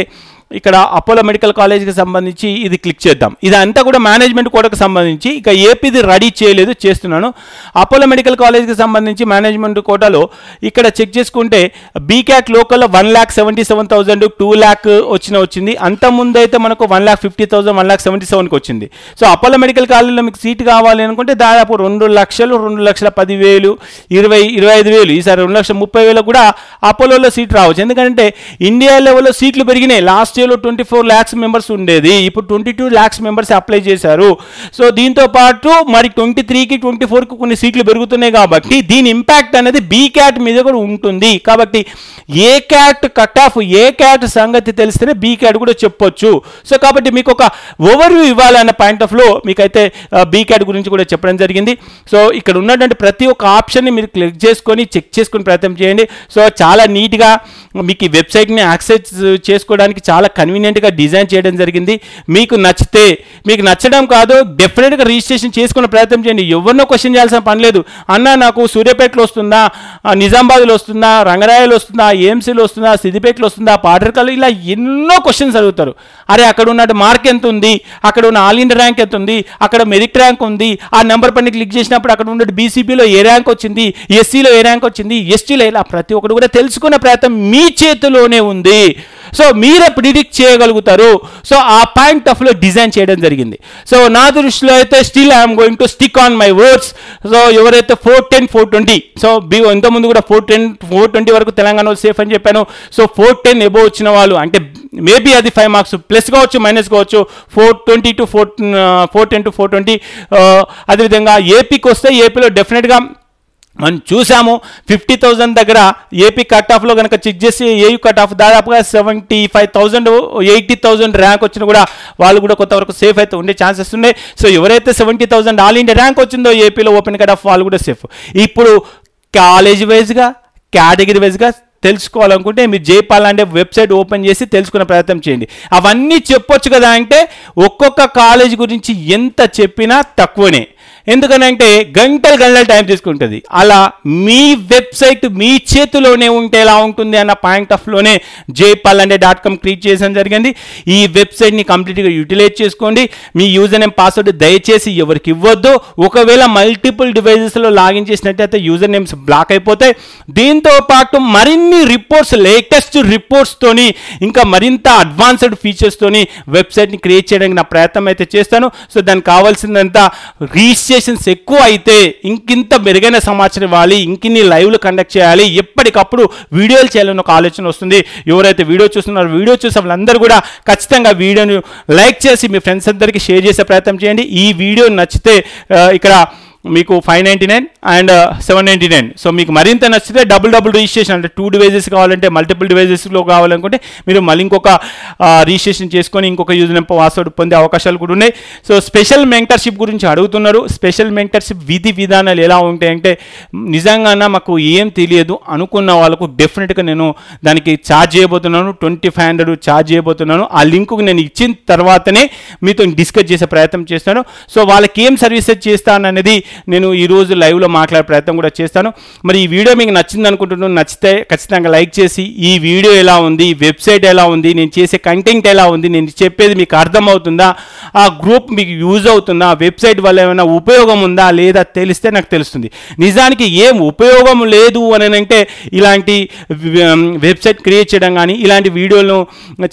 ఇక్కడ అపోలో మెడికల్ కాలేజ్కి సంబంధించి ఇది క్లిక్ చేద్దాం. ఇదంతా కూడా మేనేజ్మెంట్ కోటాకు సంబంధించి ఇక ఏపీది రెడీ చేయలేదు, చేస్తున్నాను. అపోలో మెడికల్ కాలేజ్కి సంబంధించి మేనేజ్మెంట్ కోటాలో ఇక్కడ చెక్ చేసుకుంటే బీక్యాట్ లోకల్లో 1,77,000 2 lakh వచ్చింది. అంతకుముందు అయితే మనకు 1,50,000 1,77,000కి వచ్చింది. సో అపోలో మెడికల్ కాలేజ్లో మీకు సీట్ కావాలి అనుకుంటే దాదాపు 2 లక్షలు 2,10,000 25,000 ఈసారి 2,30,000 కూడా అపోలోలో సీట్ రావచ్చు. ఎందుకంటే ఇండియా లెవెల్లో సీట్లు పెరిగినాయి. లాస్ట్ ఇయర్లో 24 lakhs మెంబర్స్ ఉండేది, ఇప్పుడు 22 lakhs మెంబర్స్ అప్లై చేశారు. సో దీంతో పాటు మరి 23కి 24కి కొన్ని సీట్లు పెరుగుతున్నాయి కాబట్టి దీని ఇంపాక్ట్ అనేది బీ క్యాట్ మీద కూడా ఉంటుంది. కాబట్టి ఏ క్యాట్ కట్ ఆఫ్ ఏ క్యాట్ సంగతి తెలిస్తేనే బీ క్యాట్ కూడా చెప్పొచ్చు. సో కాబట్టి మీకు ఒక ఓవర్వ్యూ ఇవ్వాలన్న పాయింట్ ఆఫ్ లో మీకైతే బీ క్యాట్ గురించి కూడా చెప్పడం జరిగింది. సో ఇక్కడ ఉన్నటువంటి ప్రతి ఒక్క ఆప్షన్ని మీరు క్లిక్ చేసుకొని చెక్ చేసుకుని ప్రయత్నం చేయండి. సో చాలా నీట్గా మీకు ఈ వెబ్సైట్ని యాక్సెస్ చేసుకోవడానికి చాలా కన్వీనియంట్గా డిజైన్ చేయడం జరిగింది. మీకు నచ్చితే, మీకు నచ్చడం కాదు డెఫినెట్గా రిజిస్ట్రేషన్ చేసుకునే ప్రయత్నం చేయండి. ఎవరినో క్వశ్చన్ చేయాల్సిన పని లేదు. అన్న నాకు సూర్యాపేటలో వస్తుందా, నిజామాబాద్లో వస్తుందా, రంగరాయలో వస్తుందా, ఏఎంసీలో వస్తుందా, సిద్దిపేటలో వస్తుందా, పాటర్కల్లో, ఇలా ఎన్నో క్వశ్చన్స్ అడుగుతారు. అరే అక్కడ ఉన్న మార్క్ ఎంత ఉంది, అక్కడ ఉన్న ఆల్ ఇండియా ర్యాంక్ ఎంత ఉంది, అక్కడ మెరిట్ ర్యాంక్ ఉంది, ఆ నెంబర్ పైన క్లిక్ చేసినప్పుడు అక్కడ ఉన్న బీసీబీలో ఏ ర్యాంక్ వచ్చింది, ఎస్సీలో ఏ ర్యాంక్ వచ్చింది, ఎస్టీలో, ఇలా ప్రతి ఒక్కరు కూడా తెలుసుకునే ప్రయత్నం మీ చేతిలోనే ఉంది. సో మీరే ప్రిడిక్ట్ చేయగలుగుతారు. సో ఆ పాయింట్ ఆఫ్ లో డిజైన్ చేయడం జరిగింది. సో నా దృష్టిలో అయితే still I'm going to stick on my words. So ఎవరైతే 410 420 సో ఇంతకుముందు కూడా 420 వరకు తెలంగాణలో సేఫ్ అని చెప్పాను. సో 410 ఎబో వచ్చిన వాళ్ళు అంటే మేబీ అది 5 మార్క్స్ ప్లస్ కావచ్చు మైనస్ కావచ్చు. 410 to 420 అదేవిధంగా ఏపీకి వస్తే ఏపీలో డెఫినెట్గా మనం చూసాము 50,000 దగ్గర ఏపీ కట్ ఆఫ్లో కనుక చెక్ చేసి ఏయూ కట్ ఆఫ్ దాదాపుగా 75,000 80,000 ర్యాంక్ వచ్చినా కూడా వాళ్ళు కూడా కొంతవరకు సేఫ్ అయితే ఉండే ఛాన్సెస్ ఉన్నాయి. సో ఎవరైతే 70,000 ఆల్ ఇండియా ర్యాంక్ వచ్చిందో ఏపీలో ఓపెన్ కట్ ఆఫ్ వాళ్ళు కూడా సేఫ్. ఇప్పుడు కాలేజ్ వైజ్గా కేటగిరీ వైజ్గా తెలుసుకోవాలనుకుంటే మీరు జైపాల్ అంటే వెబ్సైట్ ఓపెన్ చేసి తెలుసుకునే ప్రయత్నం చేయండి. అవన్నీ చెప్పొచ్చు కదా అంటే ఒక్కొక్క కాలేజ్ గురించి ఎంత చెప్పినా తక్కువనే. ఎందుకనంటే గంటల టైం తీసుకుంటుంది. అలా మీ వెబ్సైట్ మీ చేతిలోనే ఉంటే ఎలా ఉంటుంది అన్న పాయింట్ ఆఫ్ లోనే jaypalande.com క్రియేట్ చేయడం జరిగింది. ఈ వెబ్సైట్ని కంప్లీట్గా యూటిలైజ్ చేసుకోండి. మీ యూజర్ నేమ్ పాస్వర్డ్ దయచేసి ఎవరికి ఇవ్వద్దు. ఒకవేళ మల్టిపుల్ డివైజెస్లో లాగిన్ చేసినట్టయితే యూజర్ నేమ్స్ బ్లాక్ అయిపోతాయి. దీంతో పాటు మరిన్ని రిపోర్ట్స్ లేటెస్ట్ రిపోర్ట్స్తోని ఇంకా మరింత అడ్వాన్స్డ్ ఫీచర్స్తోని వెబ్సైట్ని క్రియేట్ చేయడానికి నా ప్రయత్నం అయితే చేస్తాను. సో దానికి కావాల్సిందంతా రిజిస్ట్రేషన్స్ ఎక్కువ అయితే ఇంకింత మెరుగైన సమాచారం ఇవ్వాలి, ఇంకిన్ని లైవ్లు కండక్ట్ చేయాలి, ఎప్పటికప్పుడు వీడియోలు చేయాలని ఒక ఆలోచన వస్తుంది. ఎవరైతే వీడియో చూస్తున్నారో వీడియో చూసే వాళ్ళందరూ కూడా ఖచ్చితంగా వీడియోని లైక్ చేసి మీ ఫ్రెండ్స్ అందరికీ షేర్ చేసే ప్రయత్నం చేయండి. ఈ వీడియో నచ్చితే ఇక్కడ మీకు 599 అండ్ 799. సో మీకు మరింత నచ్చితే డబుల్ రిజిస్ట్రేషన్ అంటే 2 డివైజెస్ కావాలంటే మల్టిపుల్ డివైజెస్లో కావాలనుకుంటే మీరు మళ్ళీ ఇంకొక రిజిస్ట్రేషన్ చేసుకొని ఇంకొక యూజర్ నేమ్ పాస్వర్డ్ పొందే అవకాశాలు కూడా ఉన్నాయి. సో స్పెషల్ మెంటర్షిప్ గురించి అడుగుతున్నారు. స్పెషల్ మెంటర్షిప్ విధి విధానాలు ఎలా ఉంటాయంటే నిజంగా మాకు ఏం తెలియదు అనుకున్న వాళ్ళకు డెఫినెట్గా నేను దానికి ఛార్జ్ చేయబోతున్నాను. 2500 ఛార్జ్ చేయబోతున్నాను. ఆ లింకు నేను ఇచ్చిన తర్వాతనే మీతో డిస్కస్ చేసే ప్రయత్నం చేస్తాను. సో వాళ్ళకి ఏం సర్వీసెస్ చేస్తాననేది నేను ఈరోజు లైవ్లో మాట్లాడే ప్రయత్నం కూడా చేస్తాను. మరి ఈ వీడియో మీకు నచ్చింది అనుకుంటున్నాను. నచ్చితే ఖచ్చితంగా లైక్ చేసి ఈ వీడియో ఎలా ఉంది, వెబ్సైట్ ఎలా ఉంది, నేను చేసే కంటెంట్ ఎలా ఉంది, నేను చెప్పేది మీకు అర్థమవుతుందా, ఆ గ్రూప్ మీకు యూజ్ అవుతుందా, వెబ్సైట్ వల్ల ఏమైనా ఉపయోగం ఉందా లేదా తెలిస్తే నాకు తెలుస్తుంది. నిజానికి ఏం ఉపయోగం లేదు అని అంటే ఇలాంటి వెబ్సైట్ క్రియేట్ చేయడం కానీ ఇలాంటి వీడియోలు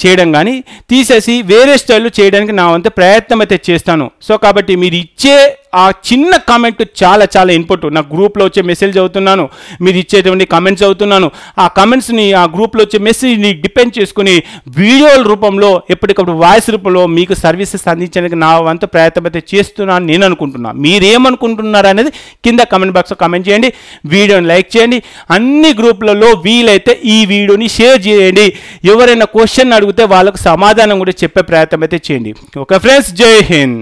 చేయడం కానీ తీసేసి వేరే స్టైల్లో చేయడానికి నా వంతు ప్రయత్నం అయితే చేస్తాను. సో కాబట్టి మీరు ఇచ్చే ఆ చిన్న కామెంట్ చాలా ఇన్పుట్. నా గ్రూప్లో వచ్చే మెసేజ్ అవుతున్నాను, మీరు ఇచ్చేటువంటి కమెంట్స్ అవుతున్నాను. ఆ కమెంట్స్ని ఆ గ్రూప్లో వచ్చే మెసేజ్ని డిపెండ్ చేసుకుని వీడియోల రూపంలో ఎప్పటికప్పుడు వాయిస్ రూపంలో మీకు సర్వీసెస్ అందించడానికి నా వంతు ప్రయత్నం అయితే చేస్తున్నాను నేను అనుకుంటున్నాను. మీరేమనుకుంటున్నారు అనేది కింద కమెంట్ బాక్స్లో కమెంట్ చేయండి. వీడియోని లైక్ చేయండి. అన్ని గ్రూప్లలో వీలైతే ఈ వీడియోని షేర్ చేయండి. ఎవరైనా క్వశ్చన్ అడిగితే వాళ్ళకు సమాధానం కూడా చెప్పే ప్రయత్నం అయితే చేయండి. ఓకే ఫ్రెండ్స్, జై హింద్.